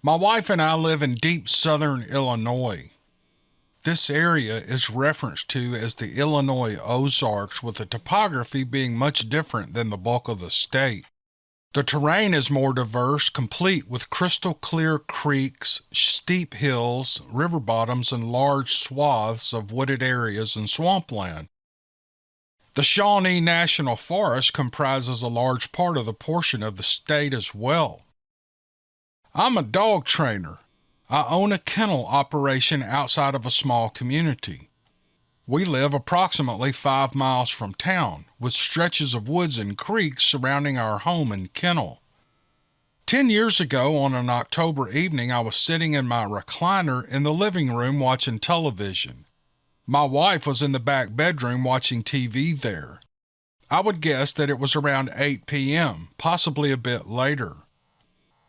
My wife and I live in deep southern Illinois. This area is referenced to as the Illinois Ozarks, with the topography being much different than the bulk of the state. The terrain is more diverse, complete with crystal clear creeks, steep hills, river bottoms, and large swaths of wooded areas and swampland. The Shawnee National Forest comprises a large part of the portion of the state as well. I'm a dog trainer. I own a kennel operation outside of a small community. We live approximately 5 miles from town, with stretches of woods and creeks surrounding our home and kennel. 10 years ago, on an October evening, I was sitting in my recliner in the living room watching television. My wife was in the back bedroom watching TV there. I would guess that it was around 8 p.m., possibly a bit later.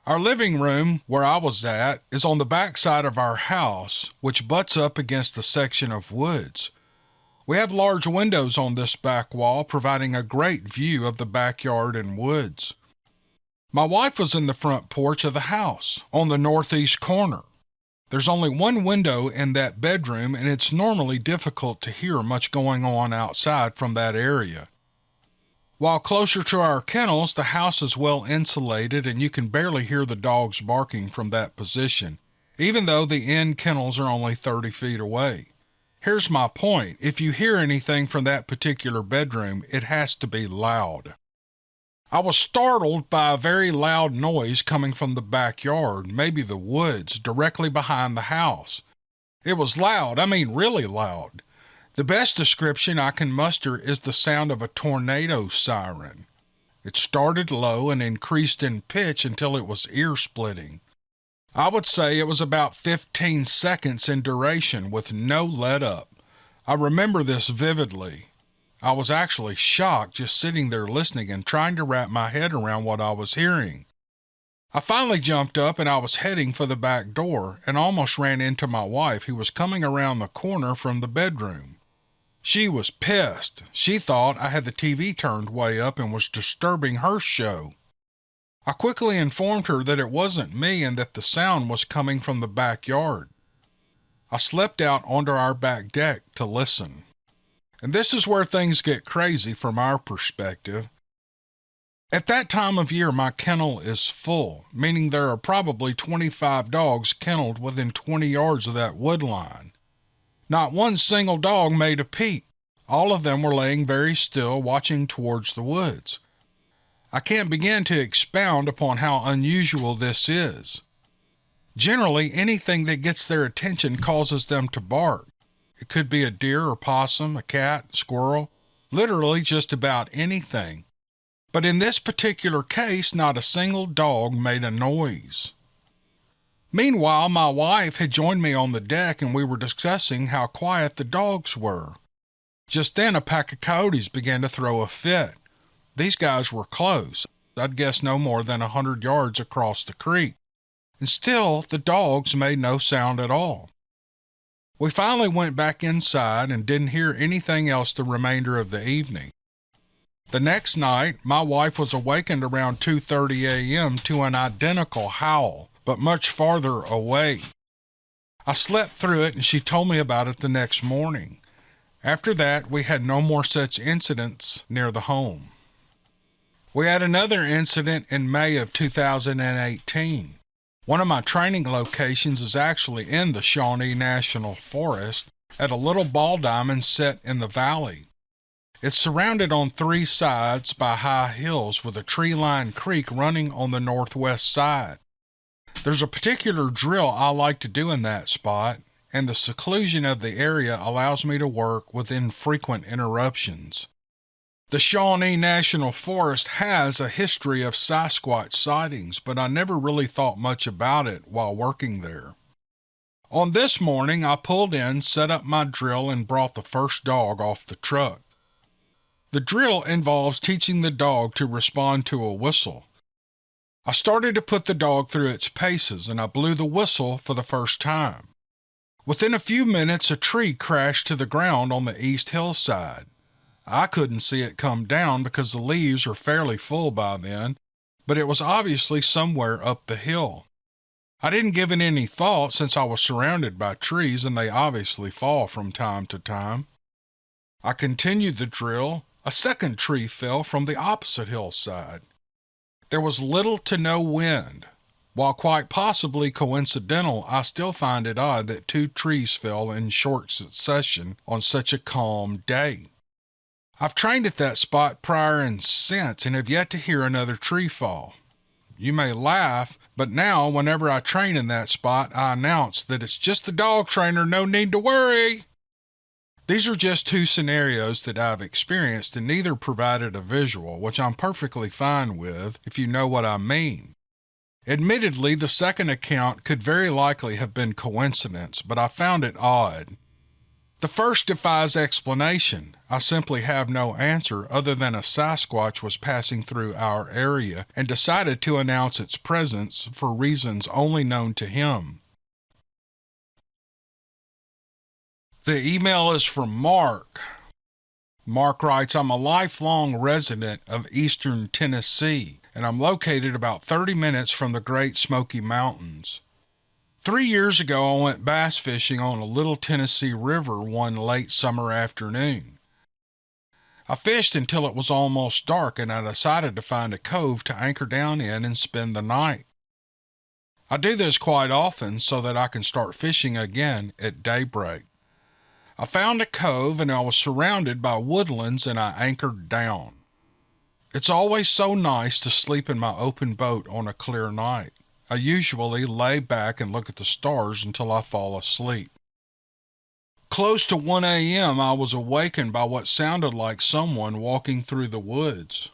Our living room, where I was at, is on the back side of our house, which butts up against a section of woods. We have large windows on this back wall, providing a great view of the backyard and woods. My wife was in the front porch of the house, on the northeast corner. There's only one window in that bedroom, and it's normally difficult to hear much going on outside from that area. While closer to our kennels, the house is well insulated and you can barely hear the dogs barking from that position, even though the end kennels are only 30 feet away. Here's my point. If you hear anything from that particular bedroom, it has to be loud. I was startled by a very loud noise coming from the backyard, maybe the woods, directly behind the house. It was loud, really loud. The best description I can muster is the sound of a tornado siren. It started low and increased in pitch until it was ear-splitting. I would say it was about 15 seconds in duration with no let-up. I remember this vividly. I was actually shocked just sitting there listening and trying to wrap my head around what I was hearing. I finally jumped up and I was heading for the back door and almost ran into my wife, who was coming around the corner from the bedroom. She was pissed. She thought I had the TV turned way up and was disturbing her show. I quickly informed her that it wasn't me and that the sound was coming from the backyard. I slept out onto our back deck to listen. And this is where things get crazy from our perspective. At that time of year, my kennel is full, meaning there are probably 25 dogs kenneled within 20 yards of that wood line. Not one single dog made a peep. All of them were laying very still, watching towards the woods. I can't begin to expound upon how unusual this is. Generally, anything that gets their attention causes them to bark. It could be a deer or possum, a cat, squirrel, literally just about anything. But in this particular case, not a single dog made a noise. Meanwhile, my wife had joined me on the deck and we were discussing how quiet the dogs were. Just then, a pack of coyotes began to throw a fit. These guys were close. I'd guess no more than 100 yards across the creek. And still, the dogs made no sound at all. We finally went back inside and didn't hear anything else the remainder of the evening. The next night, my wife was awakened around 2:30 a.m. to an identical howl, but much farther away. I slept through it and she told me about it the next morning. After that, we had no more such incidents near the home. We had another incident in May of 2018. One of my training locations is actually in the Shawnee National Forest at a little ball diamond set in the valley. It's surrounded on 3 sides by high hills with a tree-lined creek running on the northwest side. There's a particular drill I like to do in that spot, and the seclusion of the area allows me to work with infrequent interruptions. The Shawnee National Forest has a history of Sasquatch sightings, but I never really thought much about it while working there. On this morning, I pulled in, set up my drill, and brought the first dog off the truck. The drill involves teaching the dog to respond to a whistle. I started to put the dog through its paces, and I blew the whistle for the first time. Within a few minutes, a tree crashed to the ground on the east hillside. I couldn't see it come down because the leaves are fairly full by then, but it was obviously somewhere up the hill. I didn't give it any thought since I was surrounded by trees and they obviously fall from time to time. I continued the drill. A second tree fell from the opposite hillside. There was little to no wind. While quite possibly coincidental, I still find it odd that 2 trees fell in short succession on such a calm day. I've trained at that spot prior and since and have yet to hear another tree fall. You may laugh, but now whenever I train in that spot, I announce that it's just the dog trainer, no need to worry. These are just 2 scenarios that I've experienced and neither provided a visual, which I'm perfectly fine with if you know what I mean. Admittedly, the second account could very likely have been coincidence, but I found it odd. The first defies explanation. I simply have no answer other than a Sasquatch was passing through our area and decided to announce its presence for reasons only known to him. The email is from Mark. Mark writes, I'm a lifelong resident of eastern Tennessee, and I'm located about 30 minutes from the Great Smoky Mountains. 3 years ago, I went bass fishing on a little Tennessee river one late summer afternoon. I fished until it was almost dark, and I decided to find a cove to anchor down in and spend the night. I do this quite often so that I can start fishing again at daybreak. I found a cove and I was surrounded by woodlands and I anchored down. It's always so nice to sleep in my open boat on a clear night. I usually lay back and look at the stars until I fall asleep. Close to 1 a.m., I was awakened by what sounded like someone walking through the woods.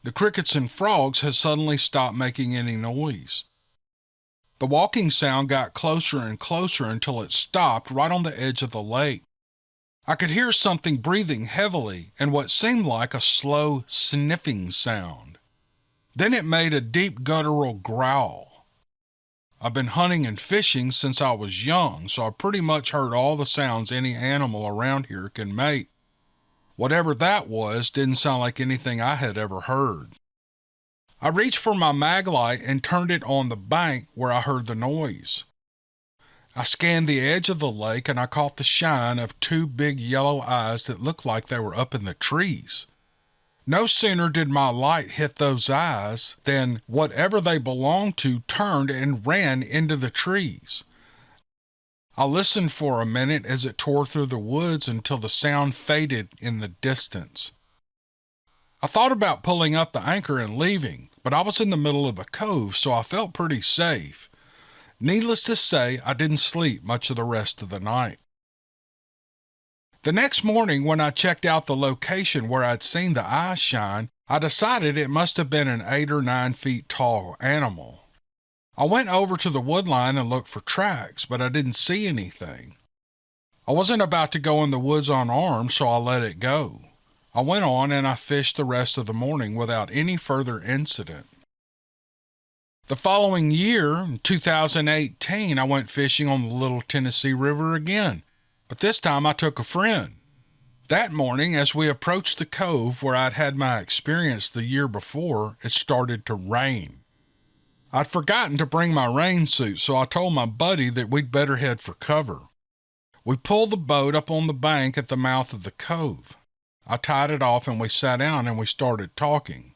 The crickets and frogs had suddenly stopped making any noise. The walking sound got closer and closer until it stopped right on the edge of the lake. I could hear something breathing heavily and what seemed like a slow sniffing sound. Then it made a deep guttural growl. I've been hunting and fishing since I was young, so I pretty much heard all the sounds any animal around here can make. Whatever that was didn't sound like anything I had ever heard. I reached for my mag light and turned it on the bank where I heard the noise. I scanned the edge of the lake and I caught the shine of 2 big yellow eyes that looked like they were up in the trees. No sooner did my light hit those eyes than whatever they belonged to turned and ran into the trees. I listened for a minute as it tore through the woods until the sound faded in the distance. I thought about pulling up the anchor and leaving, but I was in the middle of a cove, so I felt pretty safe. Needless to say, I didn't sleep much of the rest of the night. The next morning, when I checked out the location where I'd seen the eye shine, I decided it must have been an 8 or 9 feet tall animal. I went over to the woodline and looked for tracks, but I didn't see anything. I wasn't about to go in the woods unarmed, so I let it go. I went on and I fished the rest of the morning without any further incident. The following year, in 2018, I went fishing on the Little Tennessee River again, but this time I took a friend. That morning, as we approached the cove where I'd had my experience the year before, it started to rain. I'd forgotten to bring my rain suit, so I told my buddy that we'd better head for cover. We pulled the boat up on the bank at the mouth of the cove. I tied it off and we sat down and we started talking.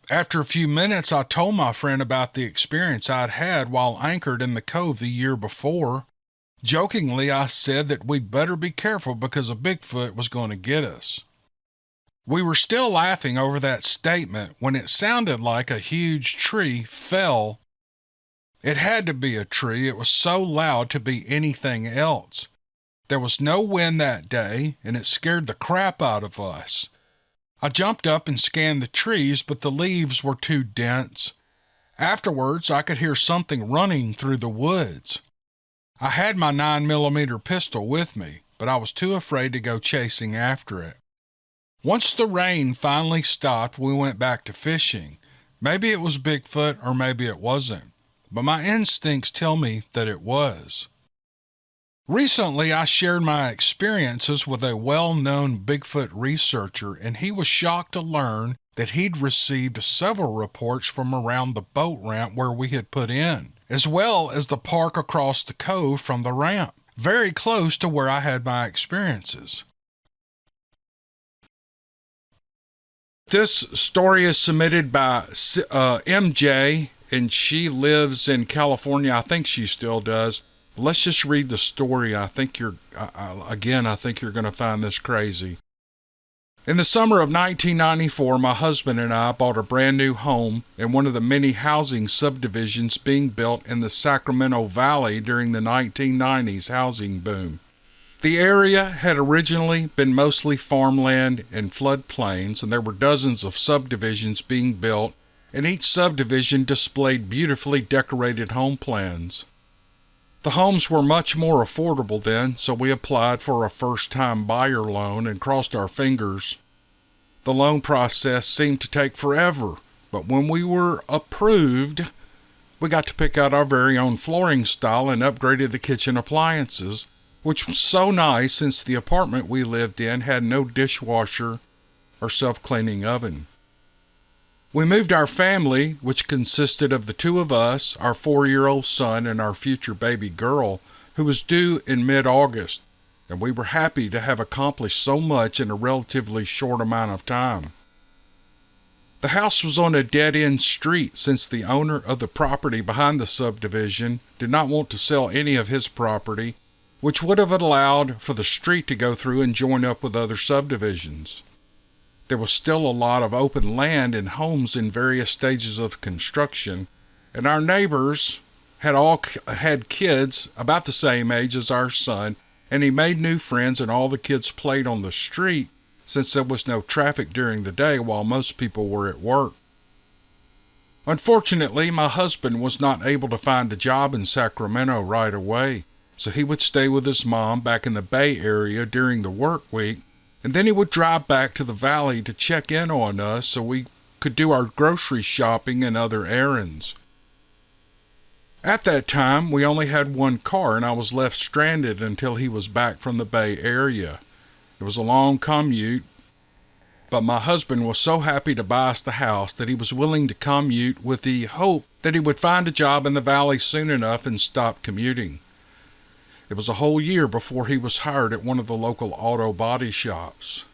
After a few minutes, I told my friend about the experience I'd had while anchored in the cove the year before. Jokingly, I said that we'd better be careful because a Bigfoot was going to get us. We were still laughing over that statement when it sounded like a huge tree fell. It had to be a tree. It was so loud to be anything else. There was no wind that day, and it scared the crap out of us. I jumped up and scanned the trees, but the leaves were too dense. Afterwards, I could hear something running through the woods. I had my 9mm pistol with me, but I was too afraid to go chasing after it. Once the rain finally stopped, we went back to fishing. Maybe it was Bigfoot or maybe it wasn't, but my instincts tell me that it was. Recently, I shared my experiences with a well-known Bigfoot researcher, and he was shocked to learn that he'd received several reports from around the boat ramp where we had put in, as well as the park across the cove from the ramp, very close to where I had my experiences. This story is submitted by MJ, and she lives in California. I think she still does. Let's just read the story. I think you're going to find this crazy. In the summer of 1994, my husband and I bought a brand new home in one of the many housing subdivisions being built in the Sacramento Valley during the 1990s housing boom. The area had originally been mostly farmland and floodplains, and there were dozens of subdivisions being built, and each subdivision displayed beautifully decorated home plans. The homes were much more affordable then, so we applied for a first-time buyer loan and crossed our fingers. The loan process seemed to take forever, but when we were approved, we got to pick out our very own flooring style and upgraded the kitchen appliances, which was so nice since the apartment we lived in had no dishwasher or self-cleaning oven. We moved our family, which consisted of the two of us, our 4-year-old son, and our future baby girl, who was due in mid-August, and we were happy to have accomplished so much in a relatively short amount of time. The house was on a dead-end street since the owner of the property behind the subdivision did not want to sell any of his property, which would have allowed for the street to go through and join up with other subdivisions. There was still a lot of open land and homes in various stages of construction, and our neighbors had kids about the same age as our son, and he made new friends, and all the kids played on the street since there was no traffic during the day while most people were at work. Unfortunately, my husband was not able to find a job in Sacramento right away, so he would stay with his mom back in the Bay Area during the work week, and then he would drive back to the valley to check in on us so we could do our grocery shopping and other errands. At that time, we only had one car, and I was left stranded until he was back from the Bay Area. It was a long commute, but my husband was so happy to buy us the house that he was willing to commute with the hope that he would find a job in the valley soon enough and stop commuting. It was a whole year before he was hired at one of the local auto body shops.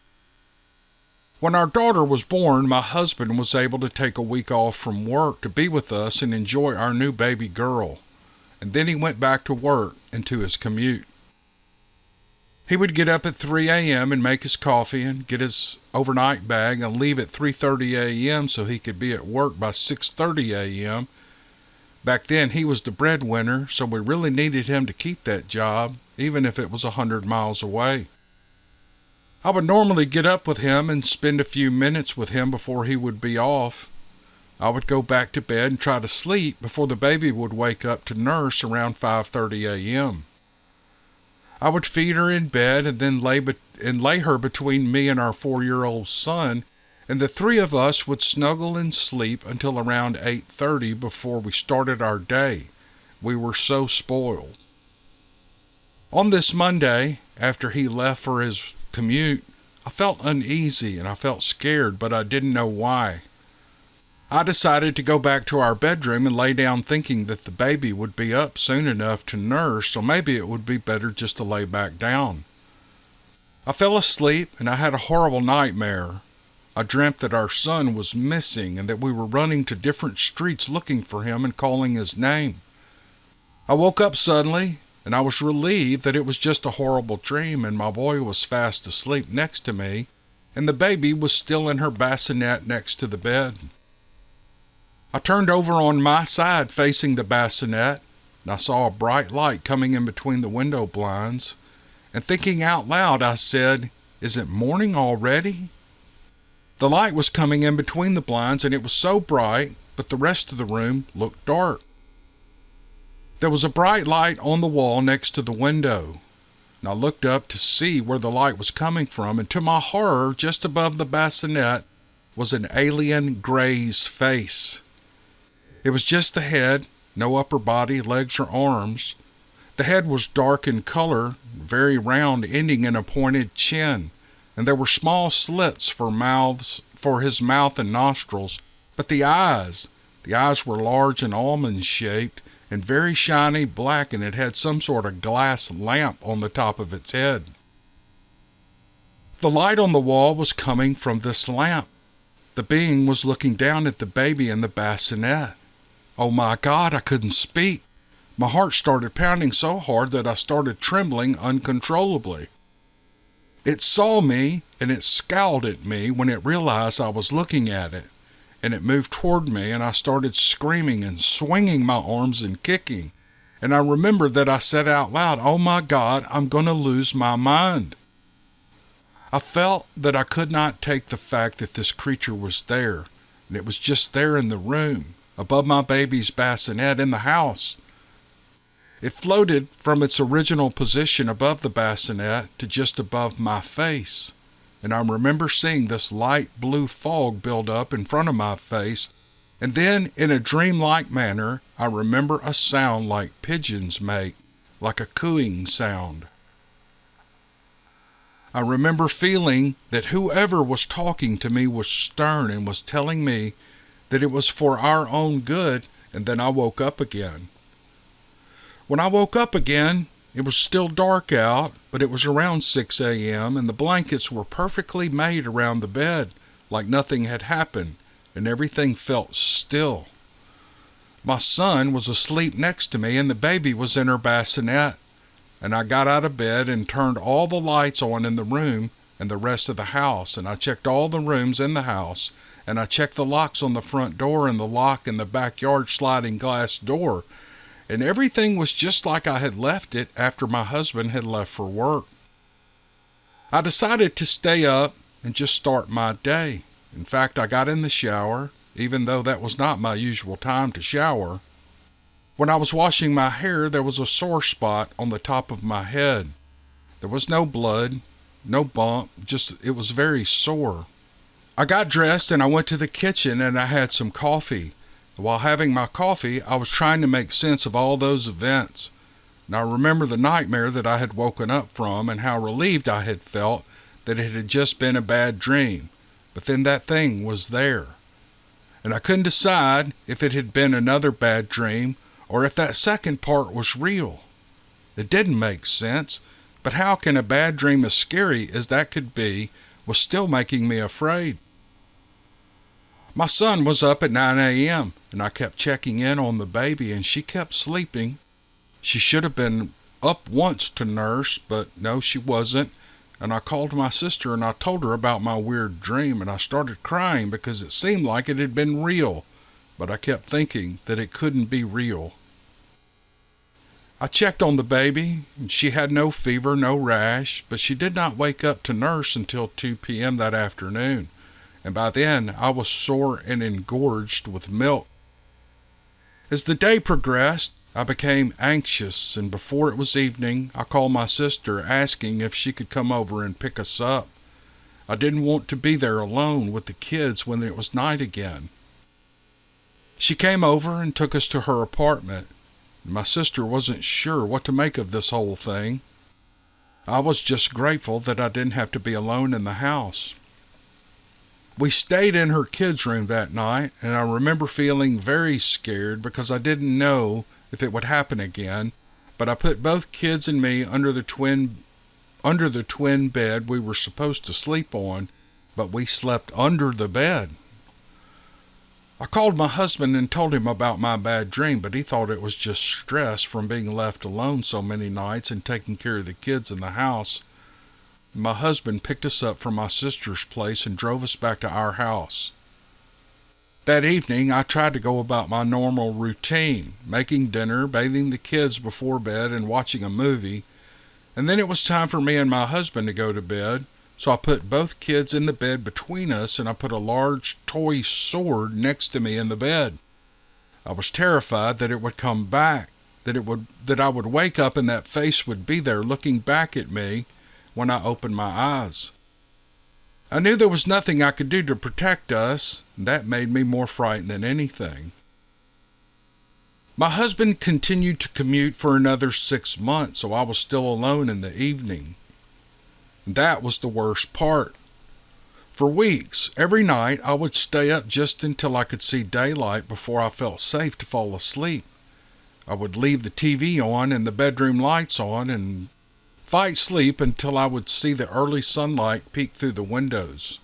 When our daughter was born, my husband was able to take a week off from work to be with us and enjoy our new baby girl, and then he went back to work and to his commute. He would get up at 3 a.m. and make his coffee and get his overnight bag and leave at 3:30 a.m. so he could be at work by 6:30 a.m. Back then, he was the breadwinner, so we really needed him to keep that job, even if it was 100 miles away. I would normally get up with him and spend a few minutes with him before he would be off. I would go back to bed and try to sleep before the baby would wake up to nurse around 5:30 a.m. I would feed her in bed and then lay her between me and our 4-year-old son, and the three of us would snuggle and sleep until around 8:30 before we started our day. We were so spoiled. On this Monday, after he left for his commute, I felt uneasy and I felt scared, but I didn't know why. I decided to go back to our bedroom and lay down thinking that the baby would be up soon enough to nurse, so maybe it would be better just to lay back down. I fell asleep and I had a horrible nightmare. I dreamt that our son was missing and that we were running to different streets looking for him and calling his name. I woke up suddenly, and I was relieved that it was just a horrible dream and my boy was fast asleep next to me, and the baby was still in her bassinet next to the bed. I turned over on my side facing the bassinet, and I saw a bright light coming in between the window blinds, and thinking out loud, I said, "Is it morning already?" The light was coming in between the blinds, and it was so bright, but the rest of the room looked dark. There was a bright light on the wall next to the window, and I looked up to see where the light was coming from, and to my horror, just above the bassinet was an alien gray's face. It was just the head, no upper body, legs or arms. The head was dark in color, very round, ending in a pointed chin, and there were small slits for his mouth and nostrils, but the eyes were large and almond-shaped, and very shiny black, and it had some sort of glass lamp on the top of its head. The light on the wall was coming from this lamp. The being was looking down at the baby in the bassinet. Oh my God, I couldn't speak. My heart started pounding so hard that I started trembling uncontrollably. It saw me, and it scowled at me when it realized I was looking at it, and it moved toward me, and I started screaming and swinging my arms and kicking. And I remembered that I said out loud, "Oh my God, I'm going to lose my mind." I felt that I could not take the fact that this creature was there, and it was just there in the room, above my baby's bassinet in the house. It floated from its original position above the bassinet to just above my face, and I remember seeing this light blue fog build up in front of my face, and then in a dreamlike manner I remember a sound like pigeons make, like a cooing sound. I remember feeling that whoever was talking to me was stern and was telling me that it was for our own good, and then I woke up again. When I woke up again, it was still dark out, but it was around 6 a.m., and the blankets were perfectly made around the bed, like nothing had happened, and everything felt still. My son was asleep next to me, and the baby was in her bassinet, and I got out of bed and turned all the lights on in the room and the rest of the house, and I checked all the rooms in the house, and I checked the locks on the front door and the lock in the backyard sliding glass door, and everything was just like I had left it after my husband had left for work. I decided to stay up and just start my day. In fact, I got in the shower, even though that was not my usual time to shower. When I was washing my hair, there was a sore spot on the top of my head. There was no blood, no bump, just it was very sore. I got dressed and I went to the kitchen and I had some coffee. While having my coffee, I was trying to make sense of all those events. And I remember the nightmare that I had woken up from and how relieved I had felt that it had just been a bad dream. But then that thing was there. And I couldn't decide if it had been another bad dream or if that second part was real. It didn't make sense, but how can a bad dream as scary as that could be was still making me afraid? My son was up at 9 a.m., and I kept checking in on the baby, and she kept sleeping. She should have been up once to nurse, but no, she wasn't. And I called my sister, and I told her about my weird dream, and I started crying because it seemed like it had been real, but I kept thinking that it couldn't be real. I checked on the baby, and she had no fever, no rash, but she did not wake up to nurse until 2 p.m. that afternoon. And by then I was sore and engorged with milk. As the day progressed, I became anxious, and before it was evening, I called my sister asking if she could come over and pick us up. I didn't want to be there alone with the kids when it was night again. She came over and took us to her apartment. My sister wasn't sure what to make of this whole thing. I was just grateful that I didn't have to be alone in the house. We stayed in her kids' room that night, and I remember feeling very scared because I didn't know if it would happen again, but I put both kids and me under the twin bed we were supposed to sleep on, but we slept under the bed. I called my husband and told him about my bad dream, but he thought it was just stress from being left alone so many nights and taking care of the kids in the house. My husband picked us up from my sister's place and drove us back to our house. That evening, I tried to go about my normal routine, making dinner, bathing the kids before bed, and watching a movie. And then it was time for me and my husband to go to bed, so I put both kids in the bed between us, and I put a large toy sword next to me in the bed. I was terrified that it would come back, that I would wake up and that face would be there looking back at me when I opened my eyes. I knew there was nothing I could do to protect us, and that made me more frightened than anything. My husband continued to commute for another 6 months, so I was still alone in the evening. That was the worst part. For weeks, every night, I would stay up just until I could see daylight before I felt safe to fall asleep. I would leave the TV on and the bedroom lights on and fight sleep until I would see the early sunlight peek through the windows.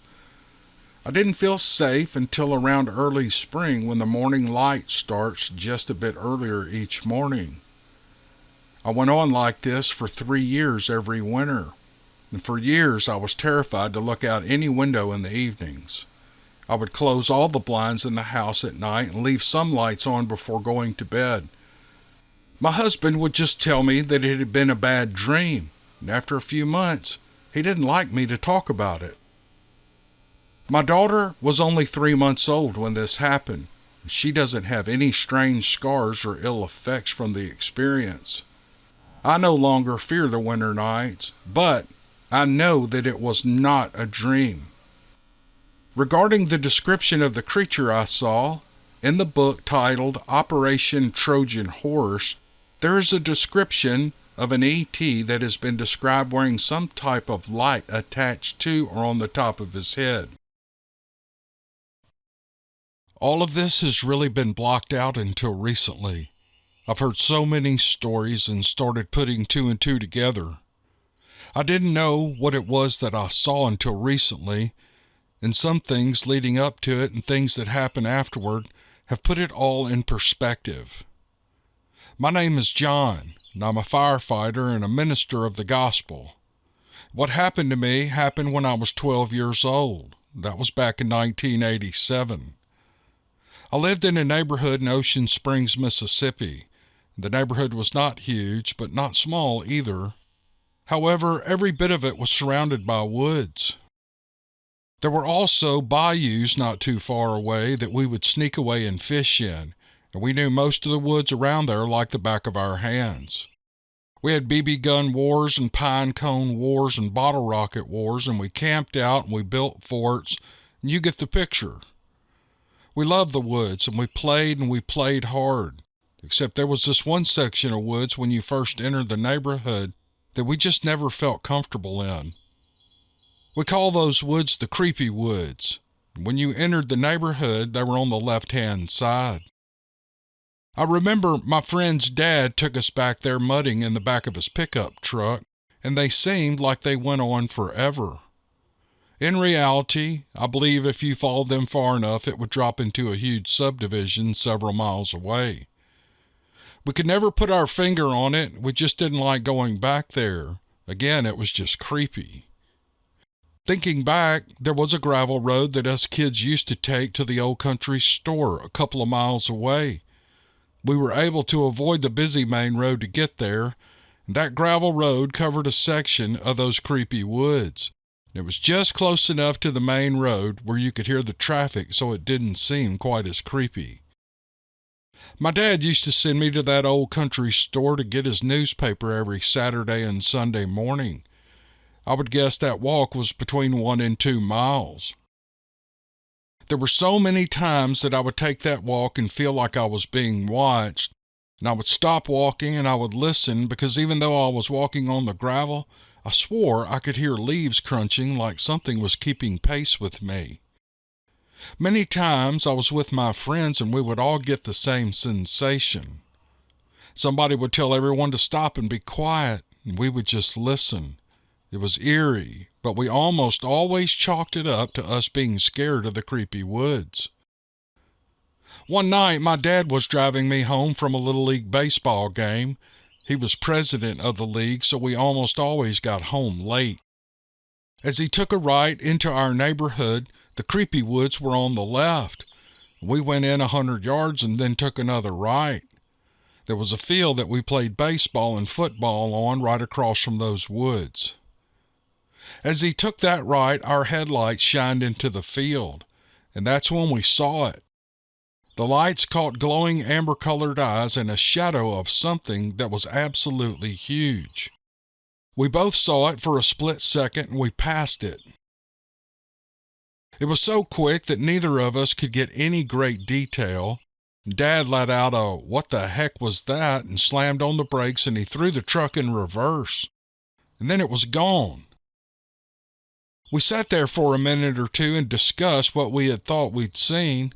I didn't feel safe until around early spring when the morning light starts just a bit earlier each morning. I went on like this for 3 years every winter, and for years I was terrified to look out any window in the evenings. I would close all the blinds in the house at night and leave some lights on before going to bed. My husband would just tell me that it had been a bad dream, and after a few months, he didn't like me to talk about it. My daughter was only 3 months old when this happened. She doesn't have any strange scars or ill effects from the experience. I no longer fear the winter nights, but I know that it was not a dream. Regarding the description of the creature I saw, in the book titled Operation Trojan Horse, there is a description of an ET that has been described wearing some type of light attached to or on the top of his head. All of this has really been blocked out until recently. I've heard so many stories and started putting 2 and 2 together. I didn't know what it was that I saw until recently, and some things leading up to it and things that happened afterward have put it all in perspective. My name is John, and I'm a firefighter and a minister of the gospel. What happened to me happened when I was 12 years old. That was back in 1987. I lived in a neighborhood in Ocean Springs, Mississippi. The neighborhood was not huge, but not small either. However, every bit of it was surrounded by woods. There were also bayous not too far away that we would sneak away and fish in, and we knew most of the woods around there like the back of our hands. We had BB gun wars and pine cone wars and bottle rocket wars, and we camped out and we built forts, and you get the picture. We loved the woods, and we played hard, except there was this one section of woods when you first entered the neighborhood that we just never felt comfortable in. We call those woods the creepy woods. When you entered the neighborhood, they were on the left-hand side. I remember my friend's dad took us back there mudding in the back of his pickup truck, and they seemed like they went on forever. In reality, I believe if you followed them far enough, it would drop into a huge subdivision several miles away. We could never put our finger on it. We just didn't like going back there. Again, it was just creepy. Thinking back, there was a gravel road that us kids used to take to the old country store a couple of miles away. We were able to avoid the busy main road to get there, and that gravel road covered a section of those creepy woods. It was just close enough to the main road where you could hear the traffic so it didn't seem quite as creepy. My dad used to send me to that old country store to get his newspaper every Saturday and Sunday morning. I would guess that walk was between 1 and 2 miles. There were so many times that I would take that walk and feel like I was being watched, and I would stop walking and I would listen because even though I was walking on the gravel, I swore I could hear leaves crunching like something was keeping pace with me. Many times I was with my friends and we would all get the same sensation. Somebody would tell everyone to stop and be quiet, and we would just listen. It was eerie, but we almost always chalked it up to us being scared of the creepy woods. One night, my dad was driving me home from a Little League baseball game. He was president of the league, so we almost always got home late. As he took a right into our neighborhood, the creepy woods were on the left. We went in 100 yards and then took another right. There was a field that we played baseball and football on right across from those woods. As he took that right, our headlights shined into the field, and that's when we saw it. The lights caught glowing amber-colored eyes and a shadow of something that was absolutely huge. We both saw it for a split second, and we passed it. It was so quick that neither of us could get any great detail. Dad let out a "what the heck was that?" and slammed on the brakes, and he threw the truck in reverse. And then it was gone. We sat there for a minute or two and discussed what we had thought we'd seen.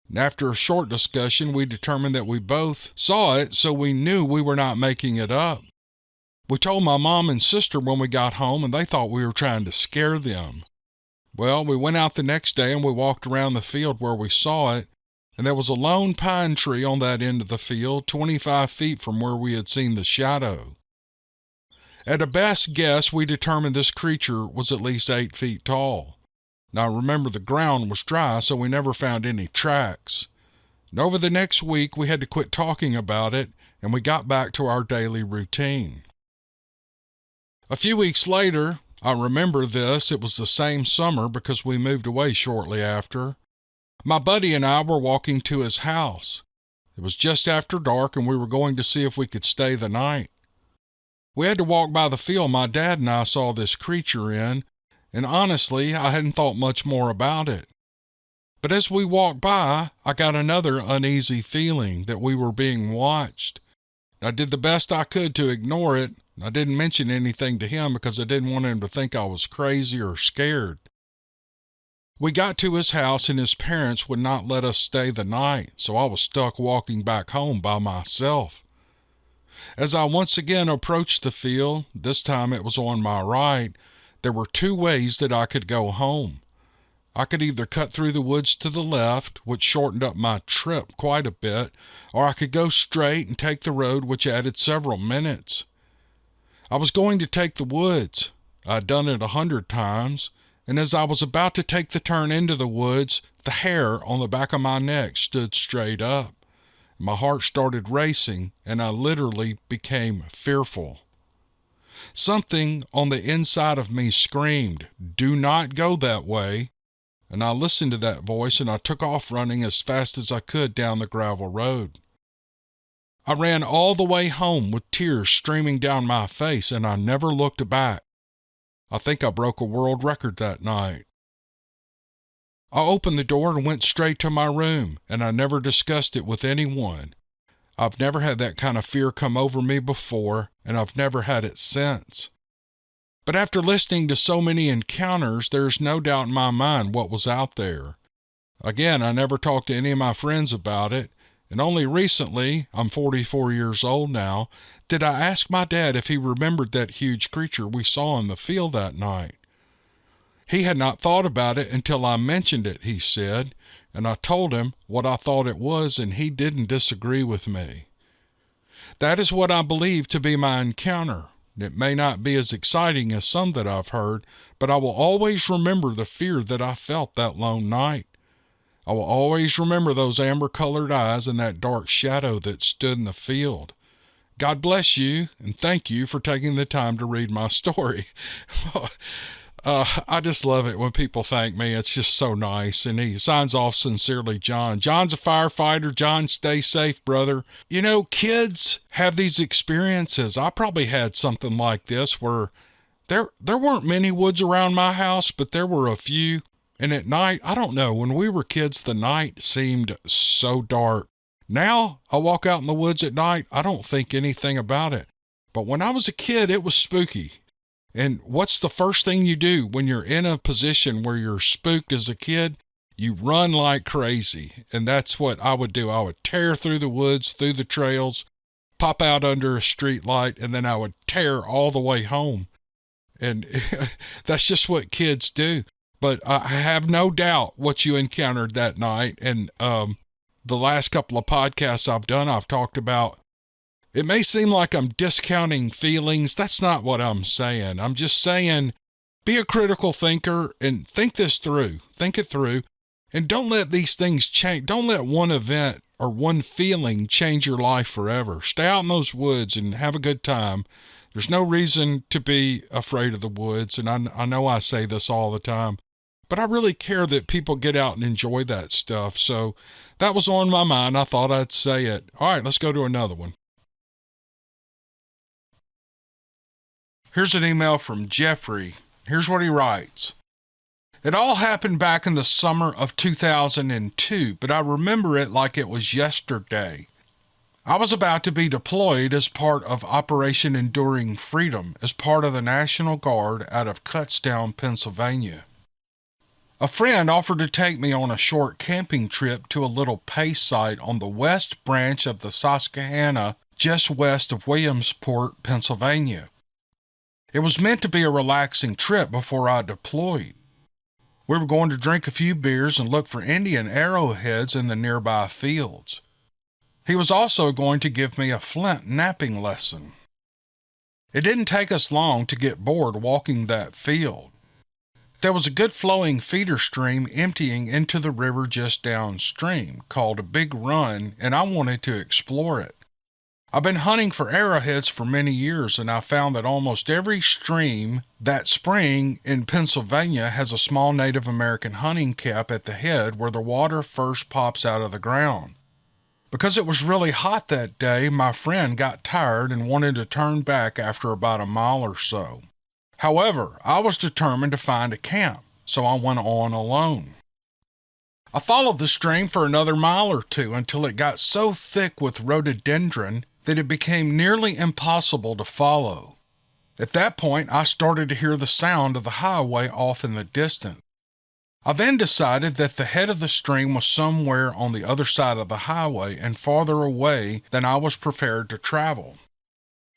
And after a short discussion, we determined that we both saw it, so we knew we were not making it up. We told my mom and sister when we got home, and they thought we were trying to scare them. Well, we went out the next day and we walked around the field where we saw it, and there was a lone pine tree on that end of the field, 25 feet from where we had seen the shadow. At a best guess, we determined this creature was at least 8 feet tall. Now remember, the ground was dry, so we never found any tracks. And over the next week, we had to quit talking about it, and we got back to our daily routine. A few weeks later, I remember this, it was the same summer because we moved away shortly after. My buddy and I were walking to his house. It was just after dark and we were going to see if we could stay the night. We had to walk by the field my dad and I saw this creature in, and honestly, I hadn't thought much more about it. But as we walked by, I got another uneasy feeling that we were being watched. I did the best I could to ignore it. I didn't mention anything to him because I didn't want him to think I was crazy or scared. We got to his house and his parents would not let us stay the night, so I was stuck walking back home by myself. As I once again approached the field, this time it was on my right, there were 2 ways that I could go home. I could either cut through the woods to the left, which shortened up my trip quite a bit, or I could go straight and take the road, which added several minutes. I was going to take the woods. I'd done it 100 times, and as I was about to take the turn into the woods, the hair on the back of my neck stood straight up. My heart started racing, and I literally became fearful. Something on the inside of me screamed, "Do not go that way." And I listened to that voice, and I took off running as fast as I could down the gravel road. I ran all the way home with tears streaming down my face, and I never looked back. I think I broke a world record that night. I opened the door and went straight to my room, and I never discussed it with anyone. I've never had that kind of fear come over me before, and I've never had it since. But after listening to so many encounters, there's no doubt in my mind what was out there. Again, I never talked to any of my friends about it, and only recently, I'm 44 years old now, did I ask my dad if he remembered that huge creature we saw in the field that night. He had not thought about it until I mentioned it, he said, and I told him what I thought it was, and he didn't disagree with me. That is what I believe to be my encounter. It may not be as exciting as some that I've heard, but I will always remember the fear that I felt that lone night. I will always remember those amber-colored eyes and that dark shadow that stood in the field. God bless you, and thank you for taking the time to read my story. I just love it when people thank me. It's just so nice. And he signs off sincerely, John. John's a firefighter. John, stay safe, brother. You know, kids have these experiences. I probably had something like this where there weren't many woods around my house, but there were a few. And at night, I don't know, when we were kids, the night seemed so dark. Now, I walk out in the woods at night, I don't think anything about it. But when I was a kid, it was spooky. And what's the first thing you do when you're in a position where you're spooked as a kid? You run like crazy. And that's what I would do. I would tear through the woods, through the trails, pop out under a street light, and then I would tear all the way home. And that's just what kids do. But I have no doubt what you encountered that night. And the last couple of podcasts I've done, I've talked about, it may seem like I'm discounting feelings. That's not what I'm saying. I'm just saying, be a critical thinker and think this through. Think it through. And don't let these things change. Don't let one event or one feeling change your life forever. Stay out in those woods and have a good time. There's no reason to be afraid of the woods. And I know I say this all the time, but I really care that people get out and enjoy that stuff. So that was on my mind. I thought I'd say it. All right, let's go to another one. Here's an email from Jeffrey. Here's what he writes. It all happened back in the summer of 2002, but I remember it like it was yesterday. I was about to be deployed as part of Operation Enduring Freedom as part of the National Guard out of Kutztown, Pennsylvania. A friend offered to take me on a short camping trip to a little pay site on the west branch of the Susquehanna, just west of Williamsport, Pennsylvania. It was meant to be a relaxing trip before I deployed. We were going to drink a few beers and look for Indian arrowheads in the nearby fields. He was also going to give me a flint knapping lesson. It didn't take us long to get bored walking that field. There was a good flowing feeder stream emptying into the river just downstream, called a Big Run, and I wanted to explore it. I've been hunting for arrowheads for many years, and I found that almost every stream that spring in Pennsylvania has a small Native American hunting cap at the head where the water first pops out of the ground. Because it was really hot that day, my friend got tired and wanted to turn back after about a mile or so. However, I was determined to find a camp, so I went on alone. I followed the stream for another mile or two until it got so thick with rhododendron that it became nearly impossible to follow. At that point, I started to hear the sound of the highway off in the distance. I then decided that the head of the stream was somewhere on the other side of the highway and farther away than I was prepared to travel.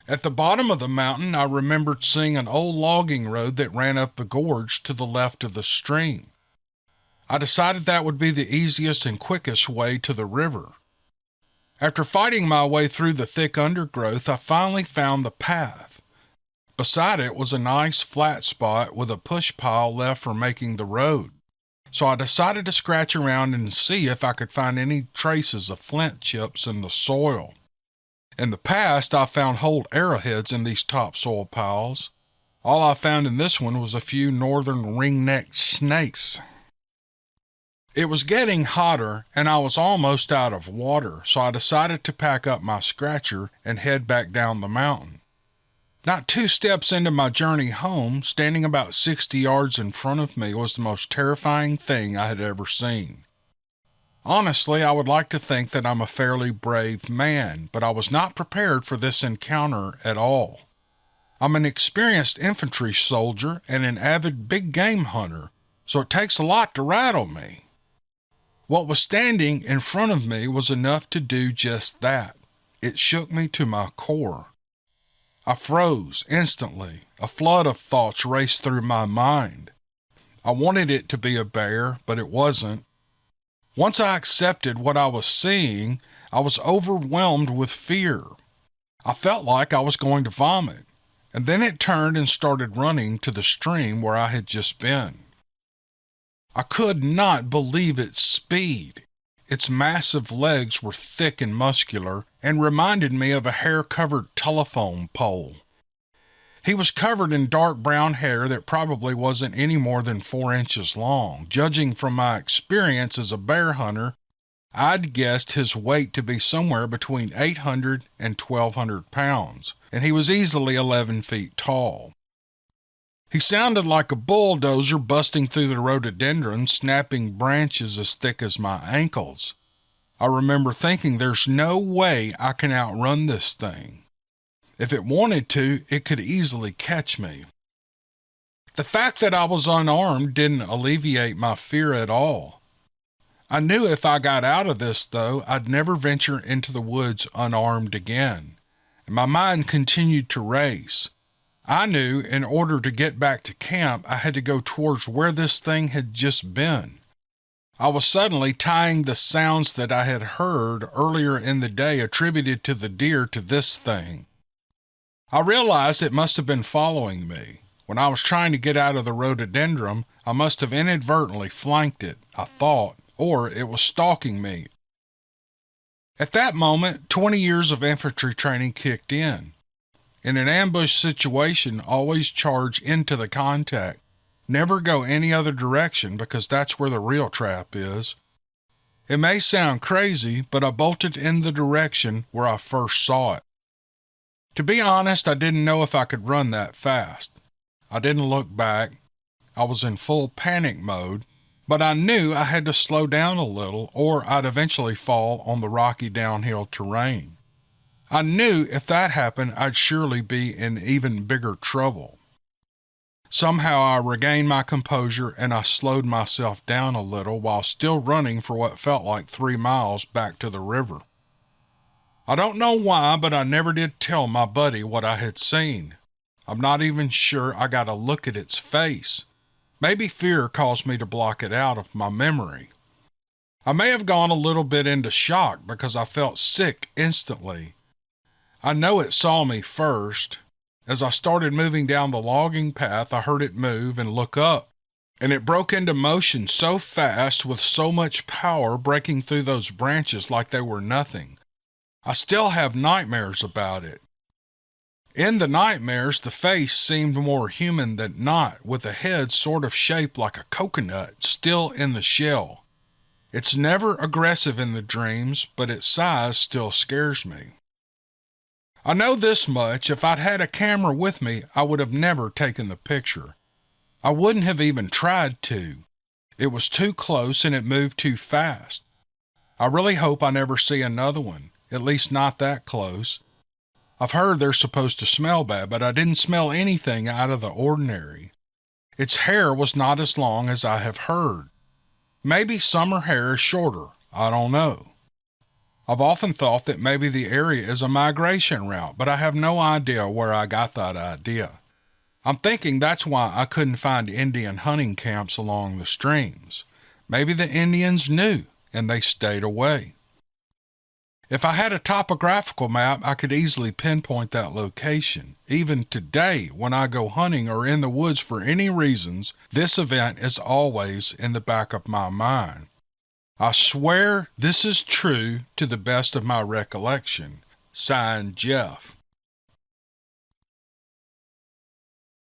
At the bottom of the mountain, I remembered seeing an old logging road that ran up the gorge to the left of the stream. I decided that would be the easiest and quickest way to the river. After fighting my way through the thick undergrowth, I finally found the path. Beside it was a nice flat spot with a push pile left for making the road. So I decided to scratch around and see if I could find any traces of flint chips in the soil. In the past, I found whole arrowheads in these topsoil piles. All I found in this one was a few northern ring-necked snakes. It was getting hotter, and I was almost out of water, so I decided to pack up my scratcher and head back down the mountain. Not 2 steps into my journey home, standing about 60 yards in front of me was the most terrifying thing I had ever seen. Honestly, I would like to think that I'm a fairly brave man, but I was not prepared for this encounter at all. I'm an experienced infantry soldier and an avid big game hunter, so it takes a lot to rattle me. What was standing in front of me was enough to do just that. It shook me to my core. I froze instantly. A flood of thoughts raced through my mind. I wanted it to be a bear, but it wasn't. Once I accepted what I was seeing, I was overwhelmed with fear. I felt like I was going to vomit, and then it turned and started running to the stream where I had just been. I could not believe its speed. Its massive legs were thick and muscular and reminded me of a hair-covered telephone pole. He was covered in dark brown hair that probably wasn't any more than 4 inches long. Judging from my experience as a bear hunter, I'd guessed his weight to be somewhere between 800 and 1,200 pounds, and he was easily 11 feet tall. He sounded like a bulldozer busting through the rhododendron, snapping branches as thick as my ankles. I remember thinking, there's no way I can outrun this thing. If it wanted to, it could easily catch me. The fact that I was unarmed didn't alleviate my fear at all. I knew if I got out of this, though, I'd never venture into the woods unarmed again, and my mind continued to race. I knew in order to get back to camp, I had to go towards where this thing had just been. I was suddenly tying the sounds that I had heard earlier in the day attributed to the deer to this thing. I realized it must have been following me. When I was trying to get out of the rhododendron, I must have inadvertently flanked it, I thought, or it was stalking me. At that moment, 20 years of infantry training kicked in. In an ambush situation, always charge into the contact. Never go any other direction because that's where the real trap is. It may sound crazy, but I bolted in the direction where I first saw it. To be honest, I didn't know if I could run that fast. I didn't look back. I was in full panic mode, but I knew I had to slow down a little or I'd eventually fall on the rocky downhill terrain. I knew if that happened, I'd surely be in even bigger trouble. Somehow I regained my composure and I slowed myself down a little while still running for what felt like 3 miles back to the river. I don't know why, but I never did tell my buddy what I had seen. I'm not even sure I got a look at its face. Maybe fear caused me to block it out of my memory. I may have gone a little bit into shock because I felt sick instantly. I know it saw me first. As I started moving down the logging path, I heard it move and look up, and it broke into motion so fast with so much power breaking through those branches like they were nothing. I still have nightmares about it. In the nightmares, the face seemed more human than not, with a head sort of shaped like a coconut, still in the shell. It's never aggressive in the dreams, but its size still scares me. I know this much, if I'd had a camera with me, I would have never taken the picture. I wouldn't have even tried to. It was too close and it moved too fast. I really hope I never see another one, at least not that close. I've heard they're supposed to smell bad, but I didn't smell anything out of the ordinary. Its hair was not as long as I have heard. Maybe summer hair is shorter, I don't know. I've often thought that maybe the area is a migration route, but I have no idea where I got that idea. I'm thinking that's why I couldn't find Indian hunting camps along the streams. Maybe the Indians knew, and they stayed away. If I had a topographical map, I could easily pinpoint that location. Even today, when I go hunting or in the woods for any reasons, this event is always in the back of my mind. I swear this is true to the best of my recollection. Signed, Jeff.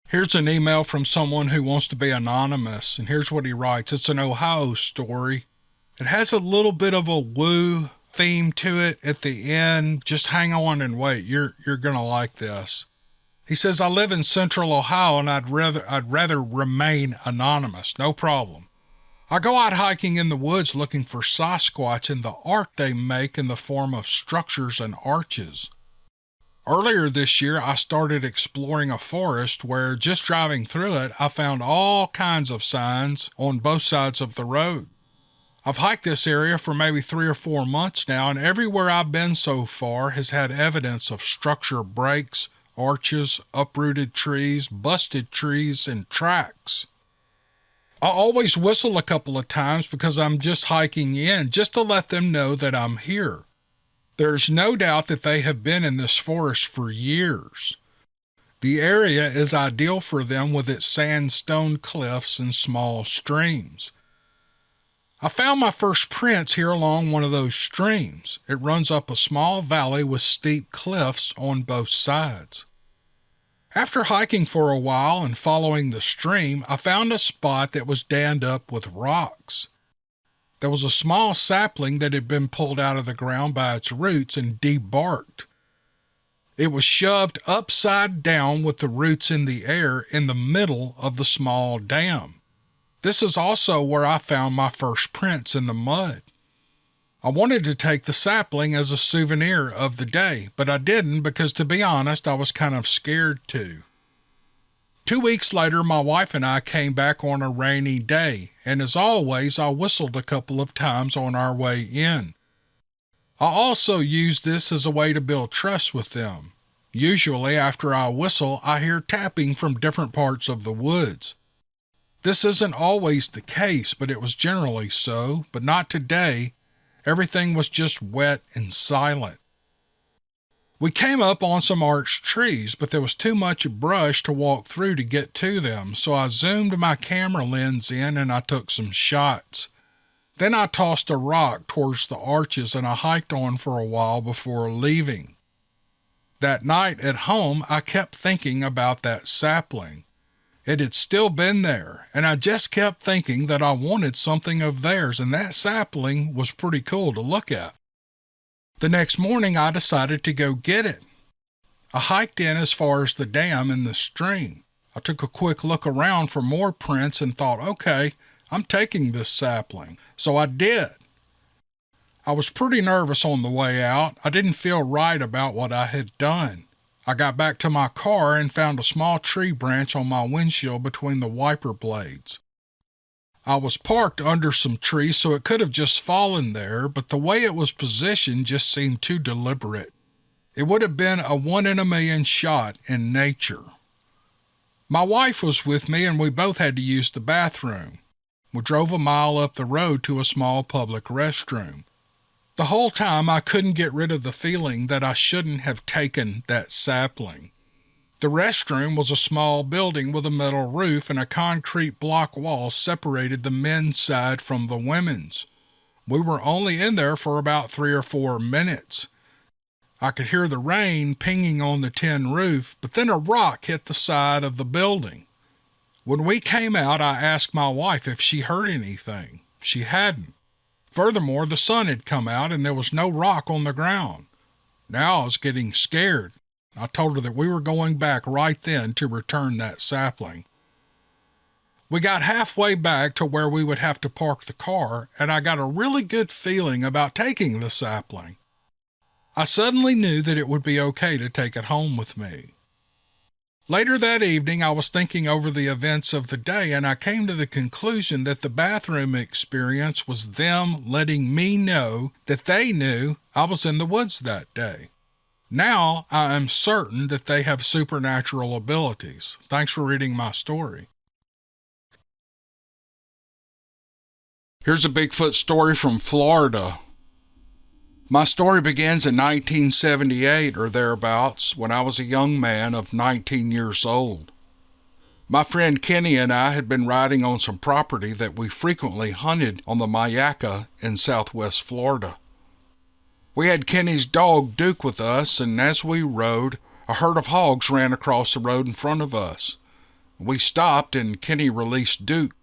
Here's an email from someone who wants to be anonymous, and here's what he writes. It's an Ohio story. It has a little bit of a woo theme to it at the end. Just hang on and wait. You're going to like this. He says, I live in central Ohio and I'd rather remain anonymous. No problem. I go out hiking in the woods looking for Sasquatch and the art they make in the form of structures and arches. Earlier this year, I started exploring a forest where, just driving through it, I found all kinds of signs on both sides of the road. I've hiked this area for maybe 3 or 4 months now, and everywhere I've been so far has had evidence of structure breaks, arches, uprooted trees, busted trees, and tracks. I always whistle a couple of times because I'm just hiking in, just to let them know that I'm here. There's no doubt that they have been in this forest for years. The area is ideal for them with its sandstone cliffs and small streams. I found my first prints here along one of those streams. It runs up a small valley with steep cliffs on both sides. After hiking for a while and following the stream, I found a spot that was dammed up with rocks. There was a small sapling that had been pulled out of the ground by its roots and debarked. It was shoved upside down with the roots in the air in the middle of the small dam. This is also where I found my first prints in the mud. I wanted to take the sapling as a souvenir of the day, but I didn't because, to be honest, I was kind of scared to. 2 weeks later, my wife and I came back on a rainy day, and as always, I whistled a couple of times on our way in. I also used this as a way to build trust with them. Usually, after I whistle, I hear tapping from different parts of the woods. This isn't always the case, but it was generally so, but not today. Everything was just wet and silent. We came up on some arched trees, but there was too much brush to walk through to get to them, so I zoomed my camera lens in and I took some shots. Then I tossed a rock towards the arches and I hiked on for a while before leaving. That night at home, I kept thinking about that sapling. It had still been there, and I just kept thinking that I wanted something of theirs, and that sapling was pretty cool to look at. The next morning, I decided to go get it. I hiked in as far as the dam and the stream. I took a quick look around for more prints and thought, okay, I'm taking this sapling. So I did. I was pretty nervous on the way out. I didn't feel right about what I had done. I got back to my car and found a small tree branch on my windshield between the wiper blades. I was parked under some trees, so it could have just fallen there, but the way it was positioned just seemed too deliberate. It would have been a 1 in a million shot in nature. My wife was with me and we both had to use the bathroom. We drove a mile up the road to a small public restroom. The whole time I couldn't get rid of the feeling that I shouldn't have taken that sapling. The restroom was a small building with a metal roof and a concrete block wall separated the men's side from the women's. We were only in there for about 3 or 4 minutes. I could hear the rain pinging on the tin roof, but then a rock hit the side of the building. When we came out, I asked my wife if she heard anything. She hadn't. Furthermore, the sun had come out and there was no rock on the ground. Now I was getting scared. I told her that we were going back right then to return that sapling. We got halfway back to where we would have to park the car, and I got a really good feeling about taking the sapling. I suddenly knew that it would be okay to take it home with me. Later that evening, I was thinking over the events of the day, and I came to the conclusion that the bathroom experience was them letting me know that they knew I was in the woods that day. Now I am certain that they have supernatural abilities. Thanks for reading my story. Here's a Bigfoot story from Florida. My story begins in 1978 or thereabouts when I was a young man of 19 years old. My friend Kenny and I had been riding on some property that we frequently hunted on the Mayaca in southwest Florida. We had Kenny's dog Duke with us, and as we rode, a herd of hogs ran across the road in front of us. We stopped and Kenny released Duke.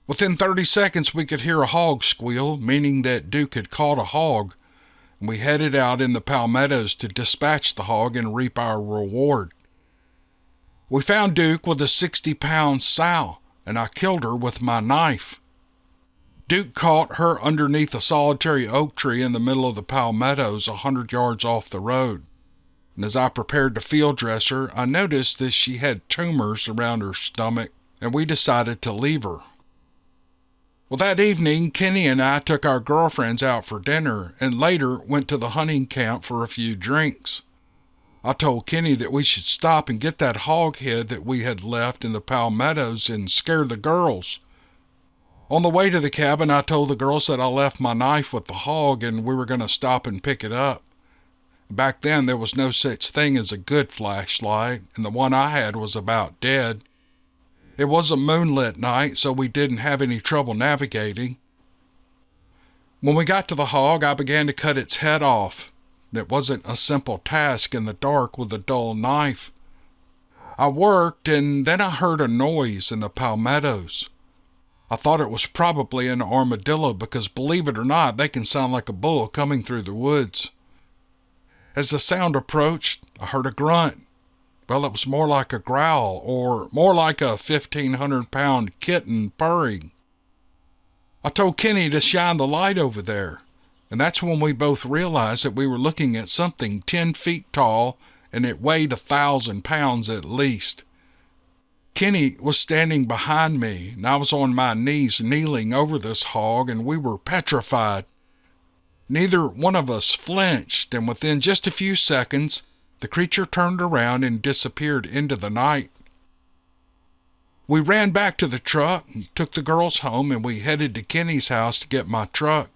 Within 30 seconds we could hear a hog squeal, meaning that Duke had caught a hog, and we headed out in the palmettos to dispatch the hog and reap our reward. We found Duke with a 60-pound sow, and I killed her with my knife. Duke caught her underneath a solitary oak tree in the middle of the palmettos 100 yards off the road. And as I prepared to field dress her, I noticed that she had tumors around her stomach, and we decided to leave her. Well, that evening, Kenny and I took our girlfriends out for dinner and later went to the hunting camp for a few drinks. I told Kenny that we should stop and get that hog head that we had left in the palmettos and scare the girls. On the way to the cabin, I told the girls that I left my knife with the hog and we were going to stop and pick it up. Back then, there was no such thing as a good flashlight, and the one I had was about dead. It was a moonlit night, so we didn't have any trouble navigating. When we got to the hog, I began to cut its head off. It wasn't a simple task in the dark with a dull knife. I worked, and then I heard a noise in the palmettos. I thought it was probably an armadillo because, believe it or not, they can sound like a bull coming through the woods. As the sound approached, I heard a grunt. Well, it was more like a growl, or more like a 1,500-pound kitten purring. I told Kenny to shine the light over there, and that's when we both realized that we were looking at something 10 feet tall, and it weighed 1,000 pounds at least. Kenny was standing behind me, and I was on my knees kneeling over this hog, and we were petrified. Neither one of us flinched, and within just a few seconds, the creature turned around and disappeared into the night. We ran back to the truck, took the girls home, and we headed to Kenny's house to get my truck.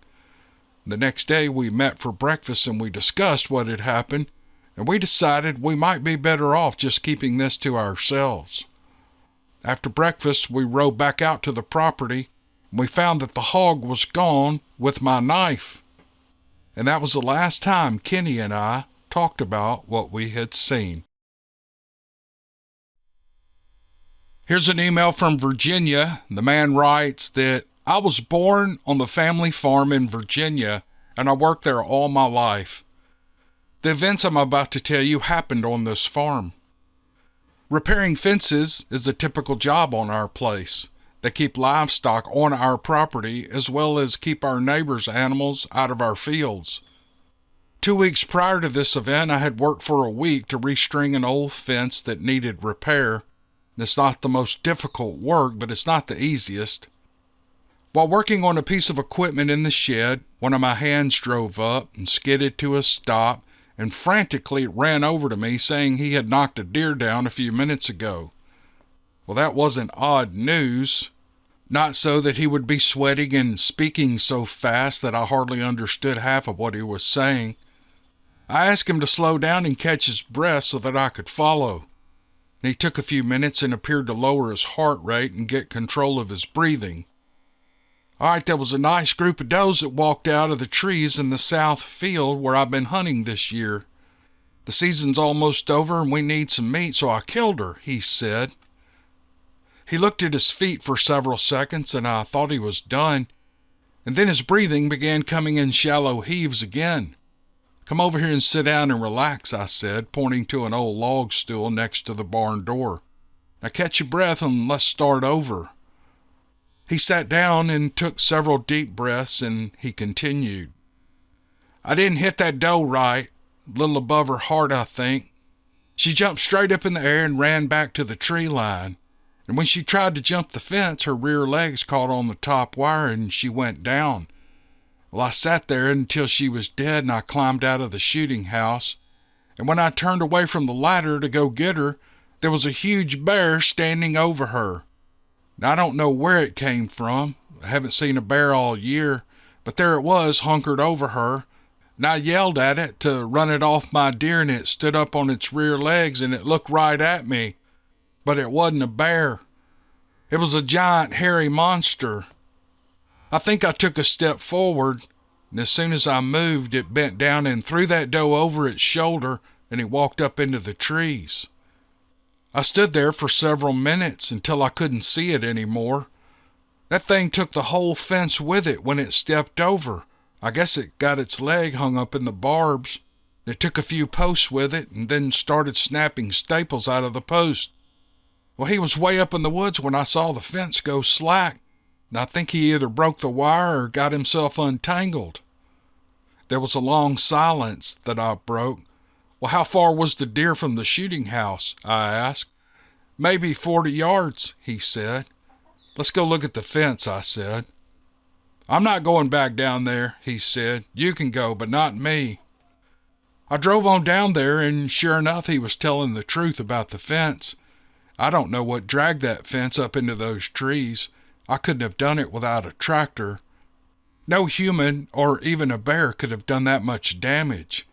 The next day we met for breakfast and we discussed what had happened, and we decided we might be better off just keeping this to ourselves. After breakfast, we rode back out to the property, and we found that the hog was gone with my knife. And that was the last time Kenny and I talked about what we had seen. Here's an email from Virginia. The man writes that I was born on the family farm in Virginia, and I worked there all my life. The events I'm about to tell you happened on this farm. Repairing fences is a typical job on our place. They keep livestock on our property as well as keep our neighbors' animals out of our fields. 2 weeks prior to this event, I had worked for a week to restring an old fence that needed repair. It's not the most difficult work, but it's not the easiest. While working on a piece of equipment in the shed, one of my hands drove up and skidded to a stop and frantically ran over to me, saying he had knocked a deer down a few minutes ago. Well, that wasn't odd news. Not so that he would be sweating and speaking so fast that I hardly understood half of what he was saying. I asked him to slow down and catch his breath so that I could follow. And he took a few minutes and appeared to lower his heart rate and get control of his breathing. All right, there was a nice group of does that walked out of the trees in the south field where I've been hunting this year. The season's almost over and we need some meat, so I killed her, he said. He looked at his feet for several seconds, and I thought he was done, and then his breathing began coming in shallow heaves again. Come over here and sit down and relax, I said, pointing to an old log stool next to the barn door. Now catch your breath and let's start over. He sat down and took several deep breaths, and he continued. I didn't hit that doe right, a little above her heart, I think. She jumped straight up in the air and ran back to the tree line. And when she tried to jump the fence, her rear legs caught on the top wire and she went down. Well, I sat there until she was dead and I climbed out of the shooting house. And when I turned away from the ladder to go get her, there was a huge bear standing over her. Now, I don't know where it came from. I haven't seen a bear all year, but there it was, hunkered over her. And I yelled at it to run it off my deer, and it stood up on its rear legs and it looked right at me. But it wasn't a bear. It was a giant hairy monster. I think I took a step forward, and as soon as I moved, it bent down and threw that doe over its shoulder, and it walked up into the trees. I stood there for several minutes until I couldn't see it anymore. That thing took the whole fence with it when it stepped over. I guess it got its leg hung up in the barbs. It took a few posts with it and then started snapping staples out of the post. Well, he was way up in the woods when I saw the fence go slack, and I think he either broke the wire or got himself untangled. There was a long silence that I broke. Well, how far was the deer from the shooting house? I asked. Maybe 40 yards, he said. Let's go look at the fence, I said. I'm not going back down there, he said. You can go, but not me. I drove on down there, and sure enough, he was telling the truth about the fence. I don't know what dragged that fence up into those trees. I couldn't have done it without a tractor. No human or even a bear could have done that much damage.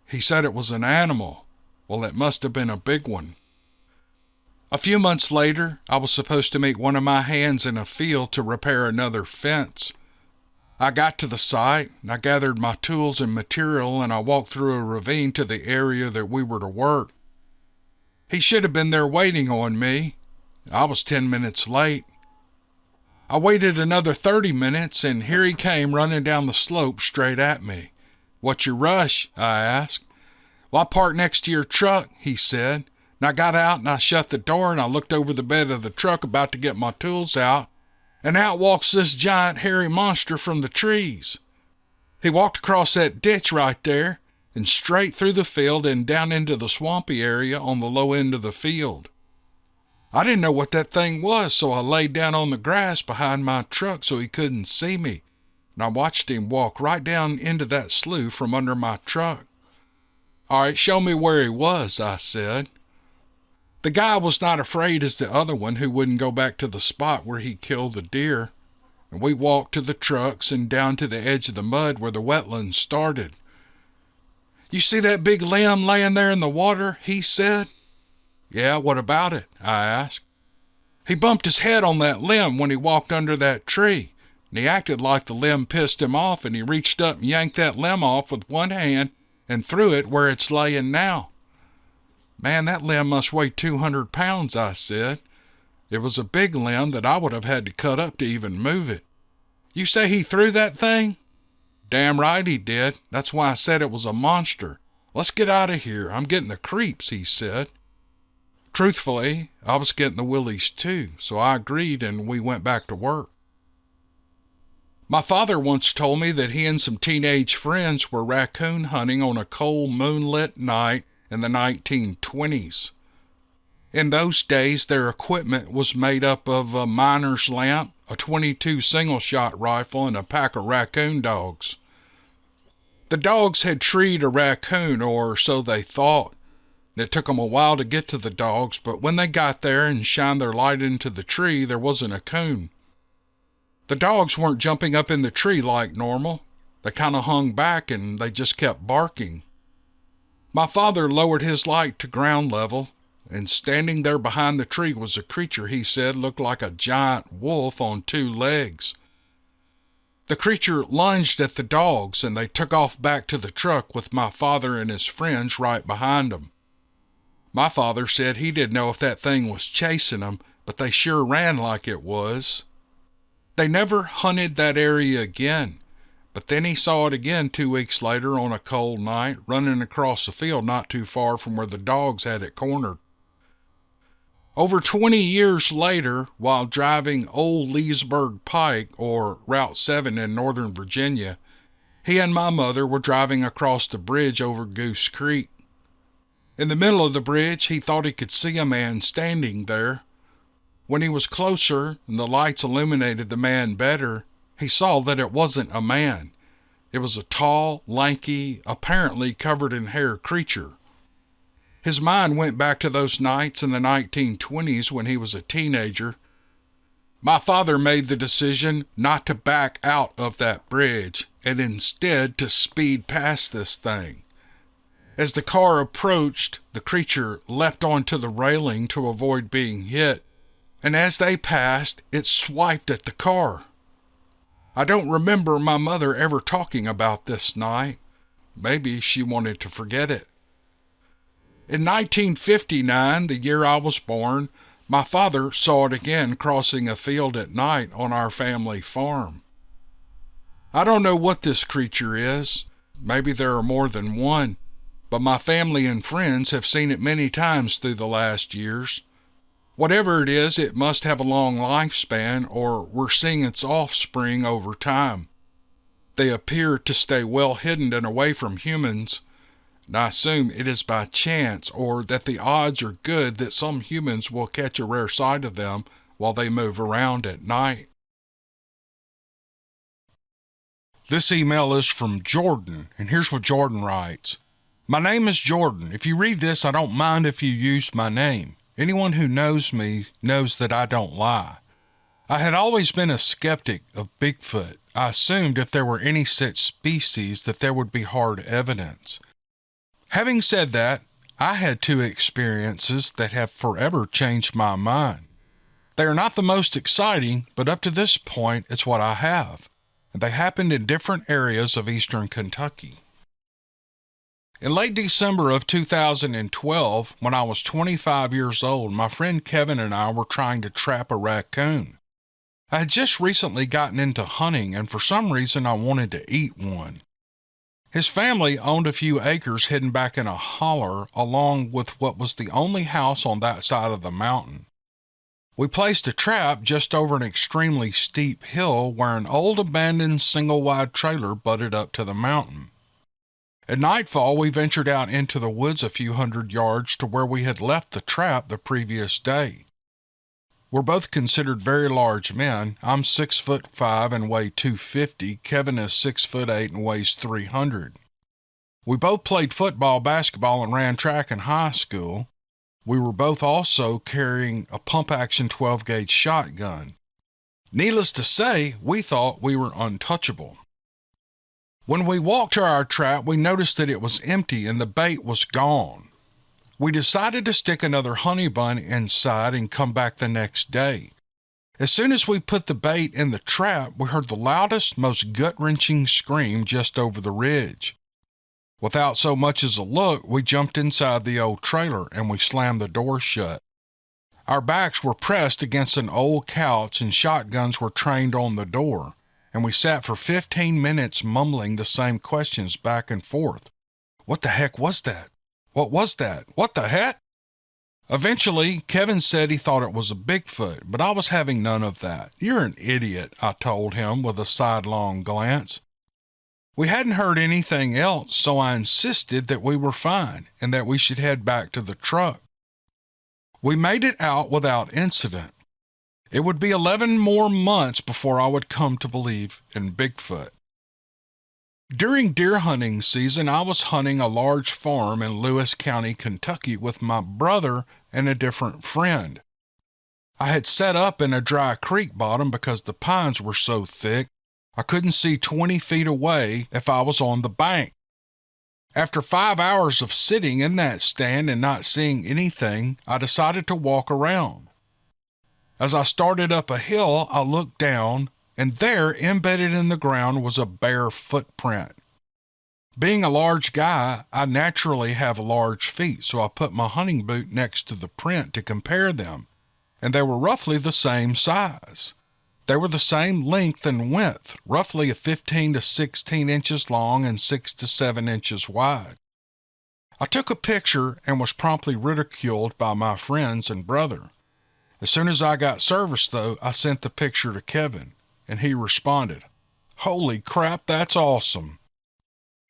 He said it was an animal. Well, it must have been a big one. A few months later, I was supposed to meet one of my hands in a field to repair another fence. I got to the site, and I gathered my tools and material, and I walked through a ravine to the area that we were to work. He should have been there waiting on me. I was 10 minutes late. I waited another 30 minutes, and here he came running down the slope straight at me. What's your rush? I asked. Well, I parked next to your truck, he said. And I got out and I shut the door and I looked over the bed of the truck about to get my tools out. And out walks this giant hairy monster from the trees. He walked across that ditch right there and straight through the field and down into the swampy area on the low end of the field. I didn't know what that thing was, so I laid down on the grass behind my truck so he couldn't see me, and I watched him walk right down into that slough from under my truck. All right, show me where he was, I said. The guy was not afraid as the other one who wouldn't go back to the spot where he killed the deer, and we walked to the trucks and down to the edge of the mud where the wetlands started. You see that big limb laying there in the water? He said. Yeah, what about it? I asked. He bumped his head on that limb when he walked under that tree, and he acted like the limb pissed him off, and he reached up and yanked that limb off with one hand and threw it where it's laying now. Man, that limb must weigh 200 pounds, I said. It was a big limb that I would have had to cut up to even move it. You say he threw that thing? Damn right he did. That's why I said it was a monster. Let's get out of here. I'm getting the creeps, he said. Truthfully, I was getting the willies too, so I agreed and we went back to work. My father once told me that he and some teenage friends were raccoon hunting on a cold moonlit night in the 1920s. In those days, their equipment was made up of a miner's lamp, a .22 single-shot rifle, and a pack of raccoon dogs. The dogs had treed a raccoon, or so they thought. It took them a while to get to the dogs, but when they got there and shined their light into the tree, there wasn't a coon. The dogs weren't jumping up in the tree like normal. They kind of hung back and they just kept barking. My father lowered his light to ground level, and standing there behind the tree was a creature he said looked like a giant wolf on 2 legs. The creature lunged at the dogs, and they took off back to the truck with my father and his friends right behind them. My father said he didn't know if that thing was chasing them, but they sure ran like it was. They never hunted that area again, but then he saw it again 2 weeks later on a cold night, running across a field not too far from where the dogs had it cornered. Over 20 years later, while driving Old Leesburg Pike, or Route 7 in Northern Virginia, he and my mother were driving across the bridge over Goose Creek. In the middle of the bridge, he thought he could see a man standing there. When he was closer and the lights illuminated the man better, he saw that it wasn't a man. It was a tall, lanky, apparently covered in hair creature. His mind went back to those nights in the 1920s when he was a teenager. My father made the decision not to back out of that bridge and instead to speed past this thing. As the car approached, the creature leapt onto the railing to avoid being hit, and as they passed, it swiped at the car. I don't remember my mother ever talking about this night. Maybe she wanted to forget it. In 1959, the year I was born, my father saw it again crossing a field at night on our family farm. I don't know what this creature is. Maybe there are more than one, but my family and friends have seen it many times through the last years. Whatever it is, it must have a long lifespan, or we're seeing its offspring over time. They appear to stay well hidden and away from humans, and I assume it is by chance, or that the odds are good that some humans will catch a rare sight of them while they move around at night. This email is from Jordan, and here's what Jordan writes. My name is Jordan. If you read this, I don't mind if you use my name. Anyone who knows me knows that I don't lie. I had always been a skeptic of Bigfoot. I assumed if there were any such species that there would be hard evidence. Having said that, I had 2 experiences that have forever changed my mind. They are not the most exciting, but up to this point, it's what I have. And they happened in different areas of eastern Kentucky. In late December of 2012, when I was 25 years old, my friend Kevin and I were trying to trap a raccoon. I had just recently gotten into hunting, and for some reason I wanted to eat one. His family owned a few acres hidden back in a holler, along with what was the only house on that side of the mountain. We placed a trap just over an extremely steep hill where an old abandoned single-wide trailer butted up to the mountain. At nightfall, we ventured out into the woods a few hundred yards to where we had left the trap the previous day. We're both considered very large men. I'm 6'5" and weigh 250. Kevin is 6'8" and weighs 300. We both played football, basketball, and ran track in high school. We were both also carrying a pump-action 12-gauge shotgun. Needless to say, we thought we were untouchable. When we walked to our trap, we noticed that it was empty and the bait was gone. We decided to stick another honey bun inside and come back the next day. As soon as we put the bait in the trap, we heard the loudest, most gut-wrenching scream just over the ridge. Without so much as a look, we jumped inside the old trailer and we slammed the door shut. Our backs were pressed against an old couch and shotguns were trained on the door, and we sat for 15 minutes mumbling the same questions back and forth. What the heck was that? What was that? What the heck? Eventually, Kevin said he thought it was a Bigfoot, but I was having none of that. "You're an idiot," I told him with a sidelong glance. We hadn't heard anything else, so I insisted that we were fine and that we should head back to the truck. We made it out without incident. It would be 11 more months before I would come to believe in Bigfoot. During deer hunting season, I was hunting a large farm in Lewis County, Kentucky with my brother and a different friend. I had set up in a dry creek bottom because the pines were so thick I couldn't see 20 feet away if I was on the bank. After 5 hours of sitting in that stand and not seeing anything, I decided to walk around. As I started up a hill, I looked down, and there, embedded in the ground, was a bare footprint. Being a large guy, I naturally have large feet, so I put my hunting boot next to the print to compare them, and they were roughly the same size. They were the same length and width, roughly 15 to 16 inches long and 6 to 7 inches wide. I took a picture and was promptly ridiculed by my friends and brother. As soon as I got service, though, I sent the picture to Kevin, and he responded, "Holy crap, that's awesome."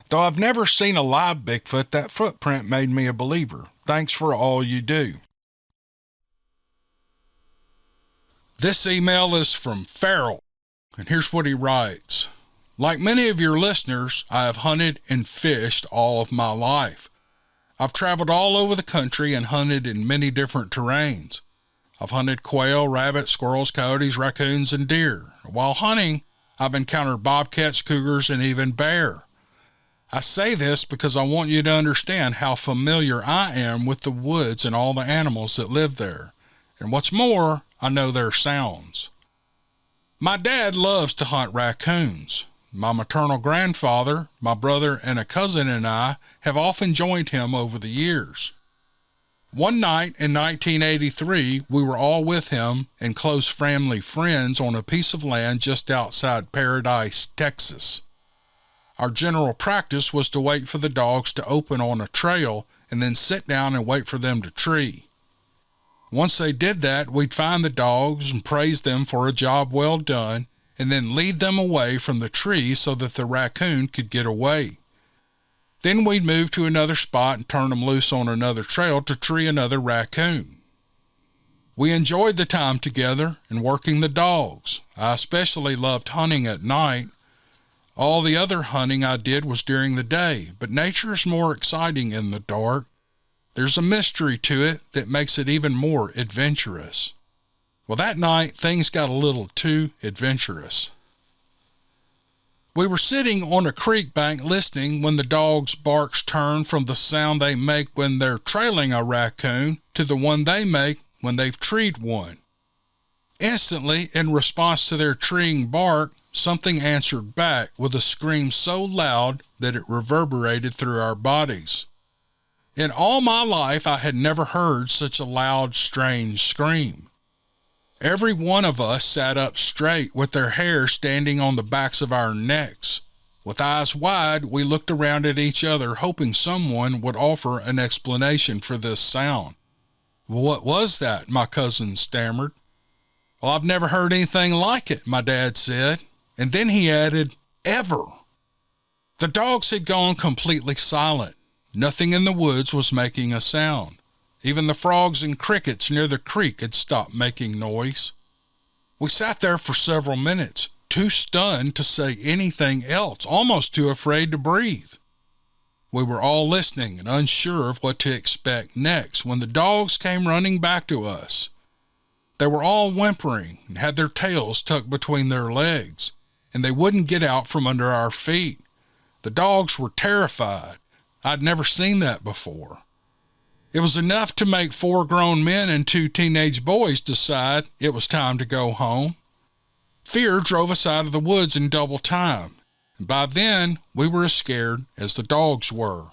Though I've never seen a live Bigfoot, that footprint made me a believer. Thanks for all you do. This email is from Farrell, and here's what he writes. Like many of your listeners, I have hunted and fished all of my life. I've traveled all over the country and hunted in many different terrains. I've hunted quail, rabbits, squirrels, coyotes, raccoons, and deer. While hunting, I've encountered bobcats, cougars, and even bear. I say this because I want you to understand how familiar I am with the woods and all the animals that live there. And what's more, I know their sounds. My dad loves to hunt raccoons. My maternal grandfather, my brother, and a cousin and I have often joined him over the years. One night in 1983, we were all with him and close family friends on a piece of land just outside Paradise, Texas. Our general practice was to wait for the dogs to open on a trail and then sit down and wait for them to tree. Once they did that, we'd find the dogs and praise them for a job well done, and then lead them away from the tree so that the raccoon could get away. Then we'd move to another spot and turn them loose on another trail to tree another raccoon. We enjoyed the time together and working the dogs. I especially loved hunting at night. All the other hunting I did was during the day, but nature is more exciting in the dark. There's a mystery to it that makes it even more adventurous. Well, that night, things got a little too adventurous. We were sitting on a creek bank listening when the dogs' barks turned from the sound they make when they're trailing a raccoon to the one they make when they've treed one. Instantly, in response to their treeing bark, something answered back with a scream so loud that it reverberated through our bodies. In all my life, I had never heard such a loud, strange scream. Every one of us sat up straight with their hair standing on the backs of our necks. With eyes wide, we looked around at each other, hoping someone would offer an explanation for this sound. "Well, what was that?" my cousin stammered. "Well, I've never heard anything like it," my dad said. And then he added, "Ever." The dogs had gone completely silent. Nothing in the woods was making a sound. Even the frogs and crickets near the creek had stopped making noise. We sat there for several minutes, too stunned to say anything else, almost too afraid to breathe. We were all listening and unsure of what to expect next when the dogs came running back to us. They were all whimpering and had their tails tucked between their legs, and they wouldn't get out from under our feet. The dogs were terrified. I'd never seen that before. It was enough to make 4 grown men and 2 teenage boys decide it was time to go home. Fear drove us out of the woods in double time, and by then we were as scared as the dogs were.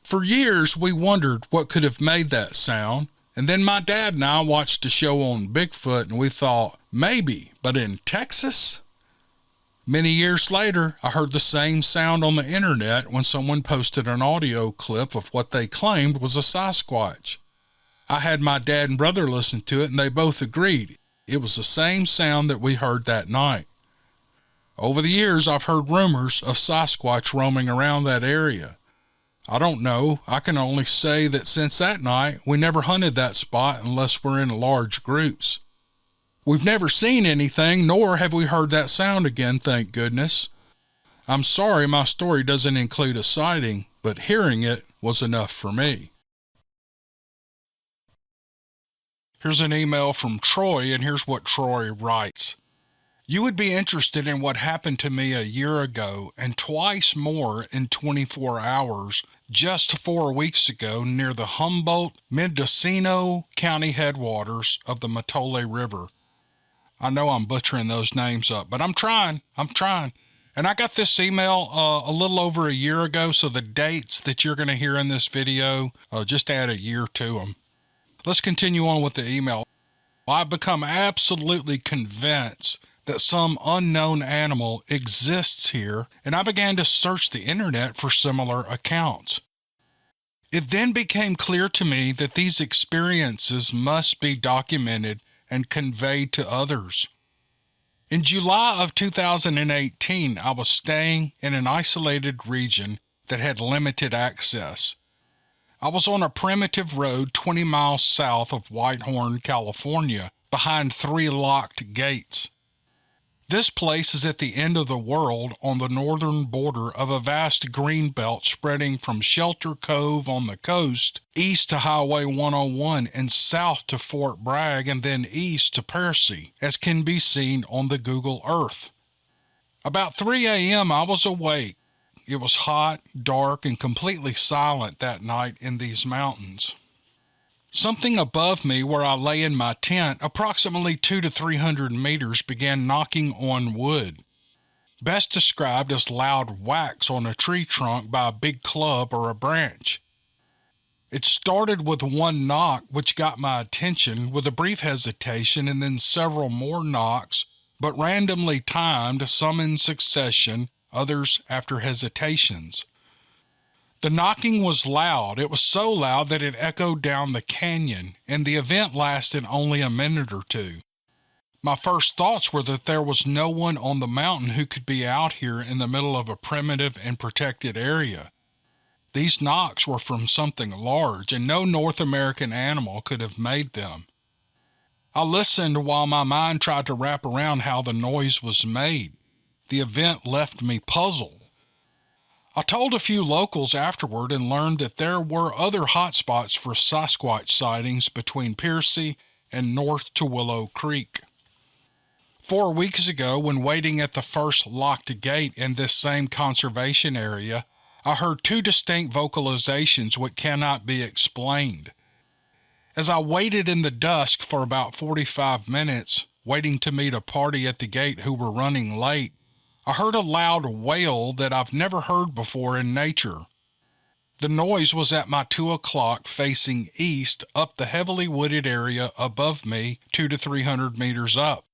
For years we wondered what could have made that sound, and then my dad and I watched a show on Bigfoot and we thought, maybe, but in Texas? Many years later, I heard the same sound on the internet when someone posted an audio clip of what they claimed was a Sasquatch. I had my dad and brother listen to it, and they both agreed it was the same sound that we heard that night. Over the years, I've heard rumors of Sasquatch roaming around that area. I don't know. I can only say that since that night, we never hunted that spot unless we're in large groups. We've never seen anything, nor have we heard that sound again, thank goodness. I'm sorry my story doesn't include a sighting, but hearing it was enough for me. Here's an email from Troy, and here's what Troy writes. You would be interested in what happened to me a year ago and twice more in 24 hours just 4 weeks ago near the Humboldt-Mendocino County headwaters of the Matole River. I know I'm butchering those names up, but I'm trying. And I got this email a little over a year ago, so the dates that you're going to hear in this video, just add a year to them. Let's continue on with the email. I've become absolutely convinced that some unknown animal exists here, and I began to search the internet for similar accounts. It then became clear to me that these experiences must be documented and conveyed to others. In July of 2018, I was staying in an isolated region that had limited access. I was on a primitive road 20 miles south of Whitehorn, California, behind 3 locked gates. This place is at the end of the world on the northern border of a vast green belt spreading from Shelter Cove on the coast, east to Highway 101 and south to Fort Bragg and then east to Percy, as can be seen on the Google Earth. About 3 a.m. I was awake. It was hot, dark, and completely silent that night in these mountains. Something above me where I lay in my tent, approximately 200 to 300 meters, began knocking on wood. Best described as loud whacks on a tree trunk by a big club or a branch. It started with one knock, which got my attention, with a brief hesitation and then several more knocks, but randomly timed, some in succession, others after hesitations. The knocking was loud. It was so loud that it echoed down the canyon, and the event lasted only a minute or two. My first thoughts were that there was no one on the mountain who could be out here in the middle of a primitive and protected area. These knocks were from something large, and no North American animal could have made them. I listened while my mind tried to wrap around how the noise was made. The event left me puzzled. I told a few locals afterward and learned that there were other hotspots for Sasquatch sightings between Percy and north to Willow Creek. 4 weeks ago, when waiting at the first locked gate in this same conservation area, I heard 2 distinct vocalizations which cannot be explained. As I waited in the dusk for about 45 minutes, waiting to meet a party at the gate who were running late, I heard a loud wail that I've never heard before in nature. The noise was at my 2 o'clock facing east up the heavily wooded area above me 200 to 300 meters up.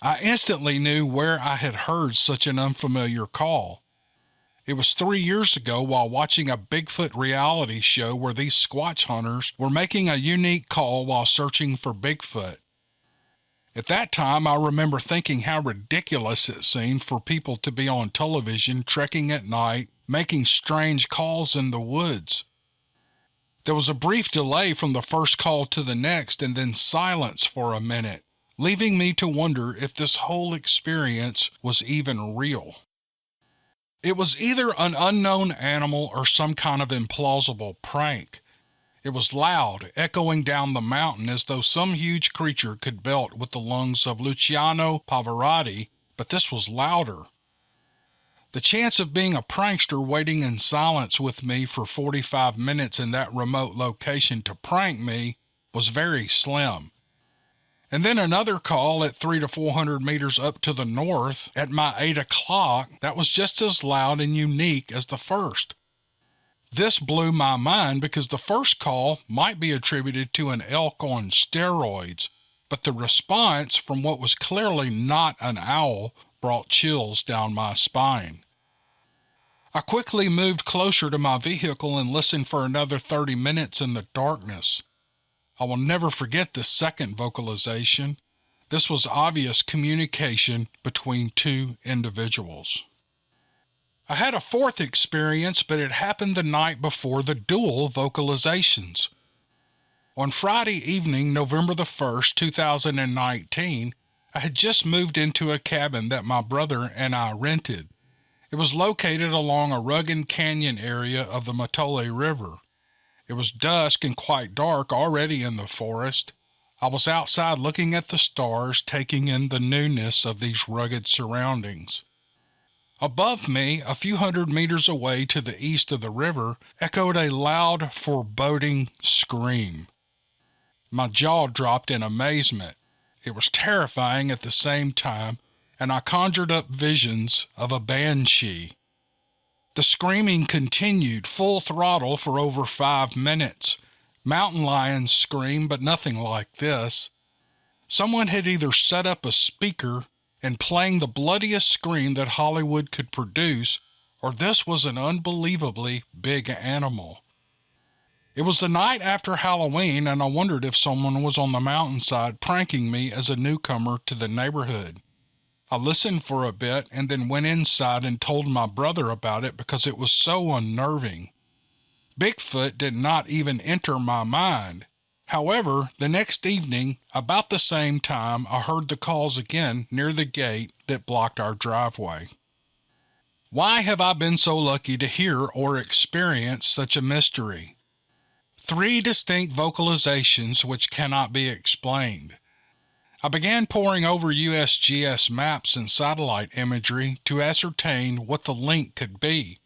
I instantly knew where I had heard such an unfamiliar call. It was 3 years ago while watching a Bigfoot reality show where these Squatch hunters were making a unique call while searching for Bigfoot. At that time, I remember thinking how ridiculous it seemed for people to be on television trekking at night, making strange calls in the woods. There was a brief delay from the first call to the next and then silence for a minute, leaving me to wonder if this whole experience was even real. It was either an unknown animal or some kind of implausible prank. It was loud, echoing down the mountain as though some huge creature could belt with the lungs of Luciano Pavarotti, but this was louder. The chance of being a prankster waiting in silence with me for 45 minutes in that remote location to prank me was very slim. And then another call at 300 to 400 meters up to the north at my 8 o'clock that was just as loud and unique as the first. This blew my mind because the first call might be attributed to an elk on steroids, but the response from what was clearly not an owl brought chills down my spine. I quickly moved closer to my vehicle and listened for another 30 minutes in the darkness. I will never forget this second vocalization. This was obvious communication between two individuals. I had a fourth experience, but it happened the night before the dual vocalizations. On Friday evening, November the 1st, 2019, I had just moved into a cabin that my brother and I rented. It was located along a rugged canyon area of the Matole River. It was dusk and quite dark already in the forest. I was outside looking at the stars, taking in the newness of these rugged surroundings. Above me, a few hundred meters away to the east of the river, echoed a loud, foreboding scream. My jaw dropped in amazement. It was terrifying at the same time, and I conjured up visions of a banshee. The screaming continued full throttle for over 5 minutes. Mountain lions scream, but nothing like this. Someone had either set up a speaker and playing the bloodiest scream that Hollywood could produce, or this was an unbelievably big animal. It was the night after Halloween, and I wondered if someone was on the mountainside pranking me as a newcomer to the neighborhood. I listened for a bit and then went inside and told my brother about it because it was so unnerving. Bigfoot did not even enter my mind. However, the next evening, about the same time, I heard the calls again near the gate that blocked our driveway. Why have I been so lucky to hear or experience such a mystery? 3 distinct vocalizations which cannot be explained. I began poring over USGS maps and satellite imagery to ascertain what the link could be.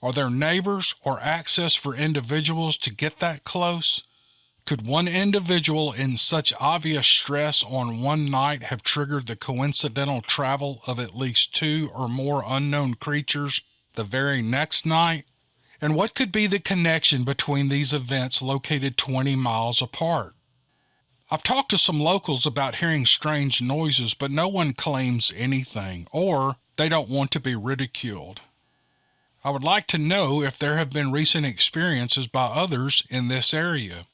Are there neighbors or access for individuals to get that close? Could one individual in such obvious stress on one night have triggered the coincidental travel of at least 2 or more unknown creatures the very next night? And what could be the connection between these events located 20 miles apart? I've talked to some locals about hearing strange noises, but no one claims anything, or they don't want to be ridiculed. I would like to know if there have been recent experiences by others in this area.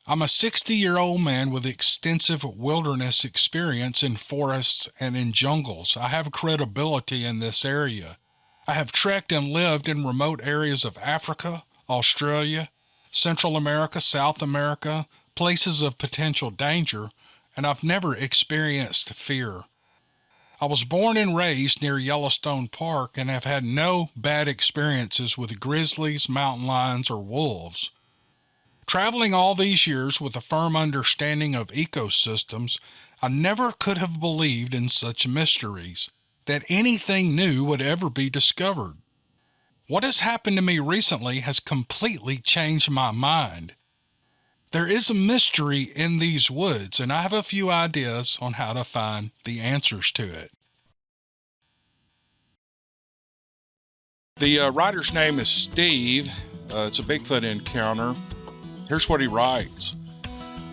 I'm a 60-year-old man with extensive wilderness experience in forests and in jungles. I have credibility in this area. I have trekked and lived in remote areas of Africa, Australia, Central America, South America, places of potential danger, and I've never experienced fear. I was born and raised near Yellowstone Park and have had no bad experiences with grizzlies, mountain lions, or wolves. Traveling all these years with a firm understanding of ecosystems, I never could have believed in such mysteries, that anything new would ever be discovered. What has happened to me recently has completely changed my mind. There is a mystery in these woods, and I have a few ideas on how to find the answers to it. The writer's name is Steve. It's a Bigfoot encounter. Here's what he writes.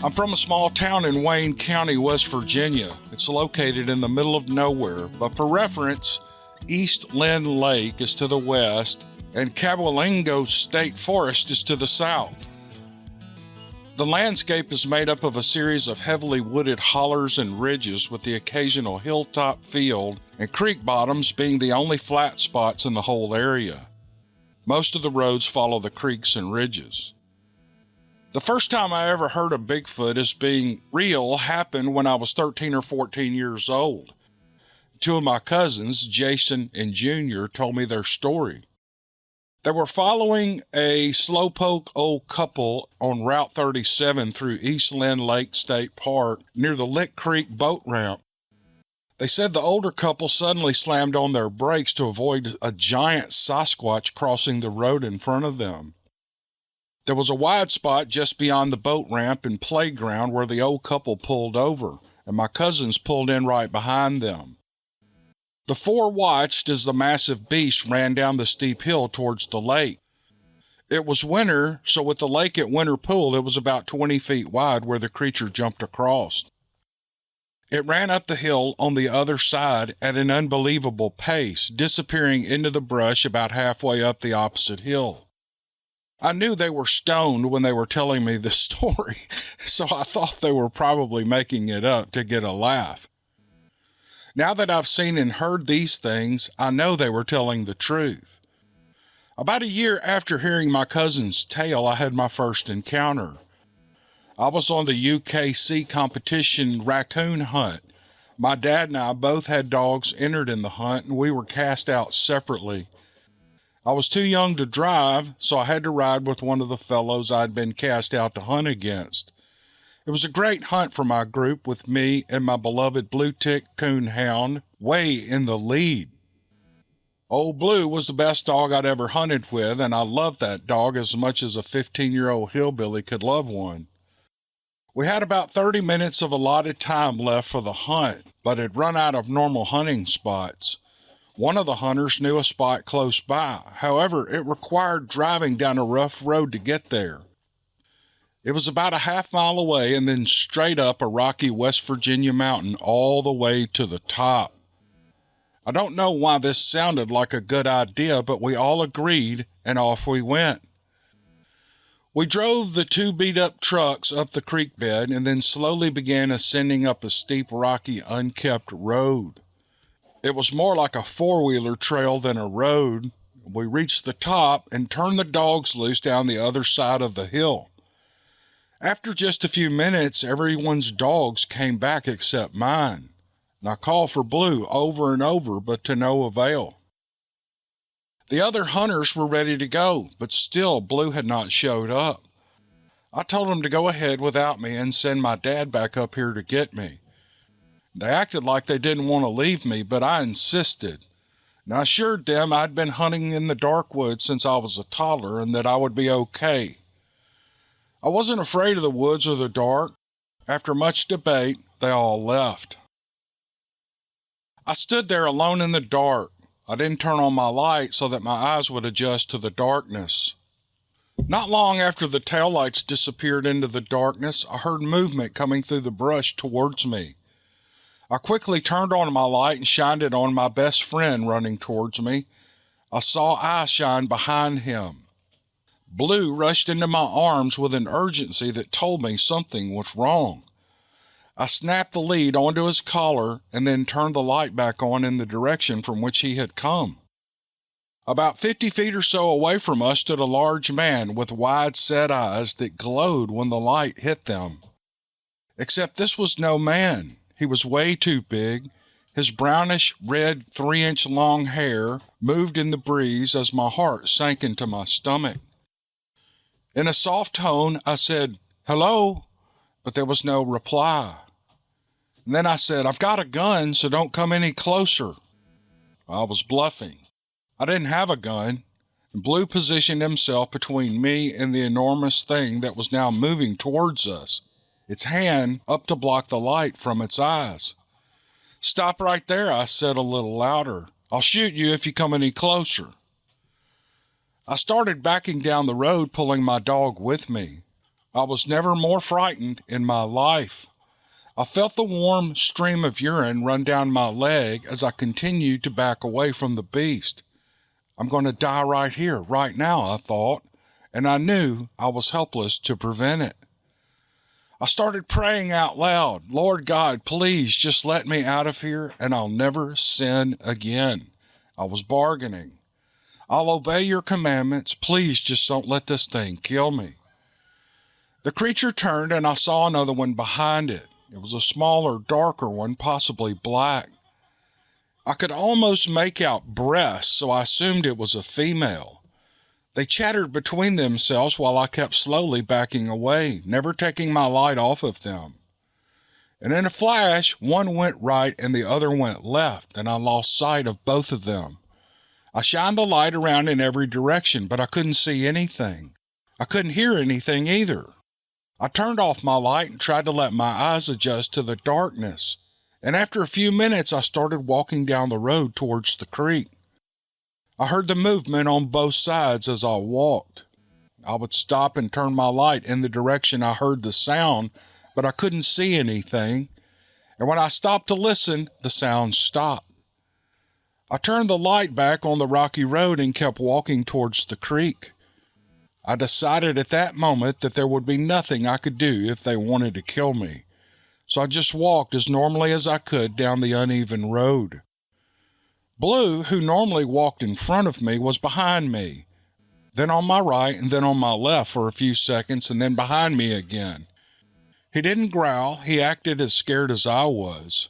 I'm from a small town in Wayne County, West Virginia. It's located in the middle of nowhere, but for reference, East Lynn Lake is to the west, and Cabolingo State Forest is to the south. The landscape is made up of a series of heavily wooded hollers and ridges with the occasional hilltop field and creek bottoms being the only flat spots in the whole area. Most of the roads follow the creeks and ridges. The first time I ever heard of Bigfoot as being real happened when I was 13 or 14 years old. 2 of my cousins, Jason and Junior, told me their story. They were following a slowpoke old couple on Route 37 through East Lynn Lake State Park near the Lick Creek boat ramp. They said the older couple suddenly slammed on their brakes to avoid a giant Sasquatch crossing the road in front of them. There was a wide spot just beyond the boat ramp and playground where the old couple pulled over, and my cousins pulled in right behind them. The 4 watched as the massive beast ran down the steep hill towards the lake. It was winter, so with the lake at Winter Pool, it was about 20 feet wide where the creature jumped across. It ran up the hill on the other side at an unbelievable pace, disappearing into the brush about halfway up the opposite hill. I knew they were stoned when they were telling me the story, so I thought they were probably making it up to get a laugh. Now that I've seen and heard these things, I know they were telling the truth. About a year after hearing my cousin's tale, I had my first encounter. I was on the UKC competition raccoon hunt. My dad and I both had dogs entered in the hunt, and we were cast out separately. I was too young to drive, so I had to ride with one of the fellows I'd been cast out to hunt against. It was a great hunt for my group, with me and my beloved blue tick coon hound way in the lead. Old Blue was the best dog I'd ever hunted with, and I loved that dog as much as a 15-year-old hillbilly could love one. We had about 30 minutes of allotted time left for the hunt, but had run out of normal hunting spots. One of the hunters knew a spot close by. However, it required driving down a rough road to get there. It was about a half-mile away and then straight up a rocky West Virginia mountain all the way to the top. I don't know why this sounded like a good idea, but we all agreed, and off we went. We drove the two beat-up trucks up the creek bed and then slowly began ascending up a steep, rocky, unkept road. It was more like a four-wheeler trail than a road. We reached the top and turned the dogs loose down the other side of the hill. After just a few minutes, everyone's dogs came back except mine, and I called for Blue over and over, but to no avail. The other hunters were ready to go, but still Blue had not showed up. I told them to go ahead without me and send my dad back up here to get me. They acted like they didn't want to leave me, but I insisted. And I assured them I'd been hunting in the dark woods since I was a toddler and that I would be okay. I wasn't afraid of the woods or the dark. After much debate, they all left. I stood there alone in the dark. I didn't turn on my light so that my eyes would adjust to the darkness. Not long after the taillights disappeared into the darkness, I heard movement coming through the brush towards me. I quickly turned on my light and shined it on my best friend running towards me. I saw eyes shine behind him. Blue rushed into my arms with an urgency that told me something was wrong. I snapped the lead onto his collar and then turned the light back on in the direction from which he had come. About 50 feet or so away from us stood a large man with wide-set eyes that glowed when the light hit them. Except this was no man. He was way too big. His brownish-red 3-inch-long hair moved in the breeze as my heart sank into my stomach. In a soft tone, I said, "Hello," but there was no reply. And then I said, "I've got a gun, so don't come any closer." I was bluffing. I didn't have a gun, and Blue positioned himself between me and the enormous thing that was now moving towards us, its hand up to block the light from its eyes. "Stop right there," I said a little louder. "I'll shoot you if you come any closer." I started backing down the road, pulling my dog with me. I was never more frightened in my life. I felt the warm stream of urine run down my leg as I continued to back away from the beast. I'm going to die right here, right now, I thought, and I knew I was helpless to prevent it. I started praying out loud, "Lord God, please just let me out of here and I'll never sin again." I was bargaining. "I'll obey your commandments. Please just don't let this thing kill me." The creature turned and I saw another one behind it. It was a smaller, darker one, possibly black. I could almost make out breasts, so I assumed it was a female. They chattered between themselves while I kept slowly backing away, never taking my light off of them. And in a flash, one went right and the other went left, and I lost sight of both of them. I shined the light around in every direction, but I couldn't see anything. I couldn't hear anything either. I turned off my light and tried to let my eyes adjust to the darkness, and after a few minutes I started walking down the road towards the creek. I heard the movement on both sides as I walked. I would stop and turn my light in the direction I heard the sound, but I couldn't see anything, and when I stopped to listen, the sound stopped. I turned the light back on the rocky road and kept walking towards the creek. I decided at that moment that there would be nothing I could do if they wanted to kill me, so I just walked as normally as I could down the uneven road. Blue, who normally walked in front of me, was behind me, then on my right and then on my left for a few seconds and then behind me again. He didn't growl, he acted as scared as I was.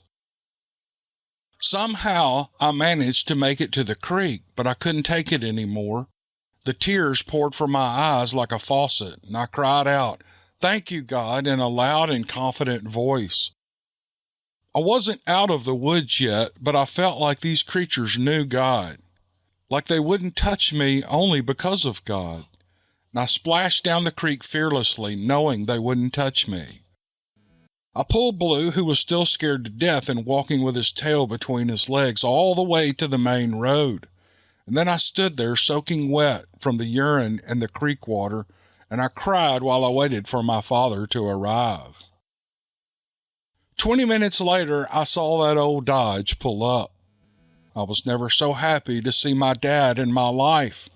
Somehow I managed to make it to the creek, but I couldn't take it anymore. The tears poured from my eyes like a faucet, and I cried out, "Thank you, God," in a loud and confident voice. I wasn't out of the woods yet, but I felt like these creatures knew God, like they wouldn't touch me only because of God. And I splashed down the creek fearlessly, knowing they wouldn't touch me. I pulled Blue, who was still scared to death and walking with his tail between his legs, all the way to the main road. And then I stood there soaking wet from the urine and the creek water, and I cried while I waited for my father to arrive. 20 minutes later, I saw that old Dodge pull up. I was never so happy to see my dad in my life.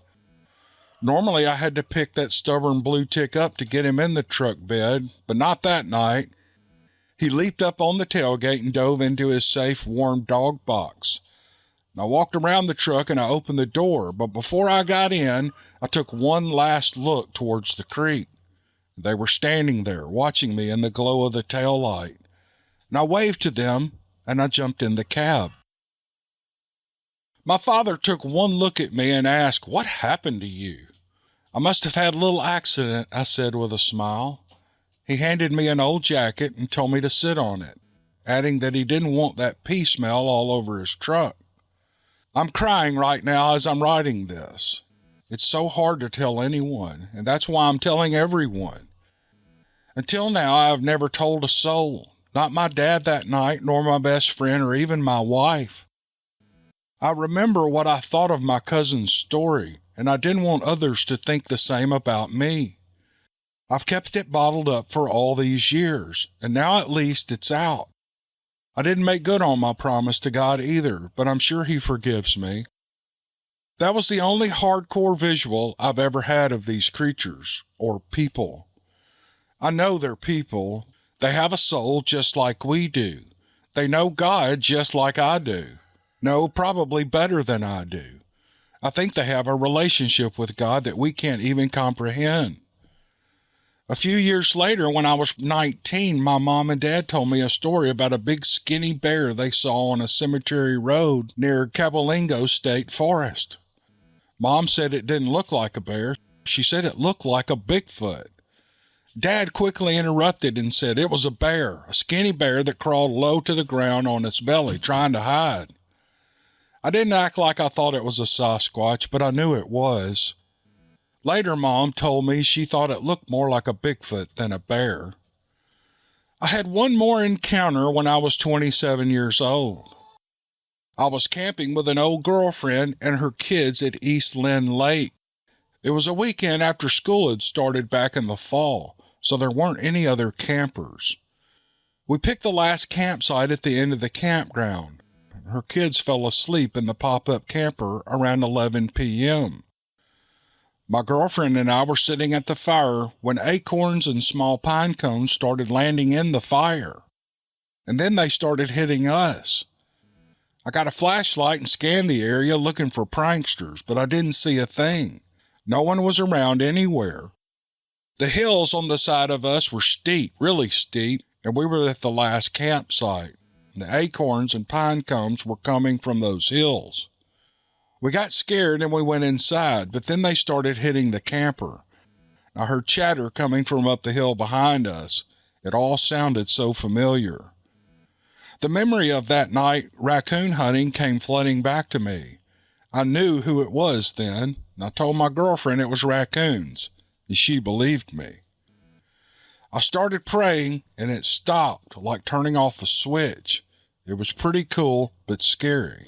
Normally, I had to pick that stubborn blue tick up to get him in the truck bed, but not that night. He leaped up on the tailgate and dove into his safe, warm dog box. I walked around the truck and I opened the door, but before I got in, I took one last look towards the creek. They were standing there, watching me in the glow of the taillight. And I waved to them, and I jumped in the cab. My father took one look at me and asked, "What happened to you?" "I must have had a little accident," I said with a smile. He handed me an old jacket and told me to sit on it, adding that he didn't want that pee smell all over his truck. I'm crying right now as I'm writing this. It's so hard to tell anyone, and that's why I'm telling everyone. Until now, I have never told a soul, not my dad that night, nor my best friend, or even my wife. I remember what I thought of my cousin's story, and I didn't want others to think the same about me. I've kept it bottled up for all these years, and now at least it's out. I didn't make good on my promise to God either, but I'm sure He forgives me. That was the only hardcore visual I've ever had of these creatures, or people. I know they're people. They have a soul just like we do. They know God just like I do. No, probably better than I do. I think they have a relationship with God that we can't even comprehend. A few years later, when I was 19, my mom and dad told me a story about a big skinny bear they saw on a cemetery road near Cabolingo State Forest. Mom said it didn't look like a bear. She said it looked like a Bigfoot. Dad quickly interrupted and said it was a bear, a skinny bear that crawled low to the ground on its belly, trying to hide. I didn't act like I thought it was a Sasquatch, but I knew it was. Later, Mom told me she thought it looked more like a Bigfoot than a bear. I had one more encounter when I was 27 years old. I was camping with an old girlfriend and her kids at East Lynn Lake. It was a weekend after school had started back in the fall, so there weren't any other campers. We picked the last campsite at the end of the campground. Her kids fell asleep in the pop-up camper around 11 p.m. My girlfriend and I were sitting at the fire when acorns and small pine cones started landing in the fire. And then they started hitting us. I got a flashlight and scanned the area looking for pranksters, but I didn't see a thing. No one was around anywhere. The hills on the side of us were steep, really steep, and we were at the last campsite. The acorns and pine cones were coming from those hills. We got scared and we went inside, but then they started hitting the camper. I heard chatter coming from up the hill behind us. It all sounded so familiar. The memory of that night raccoon hunting came flooding back to me. I knew who it was then, and I told my girlfriend it was raccoons, and she believed me. I started praying, and it stopped, like turning off a switch. It was pretty cool, but scary.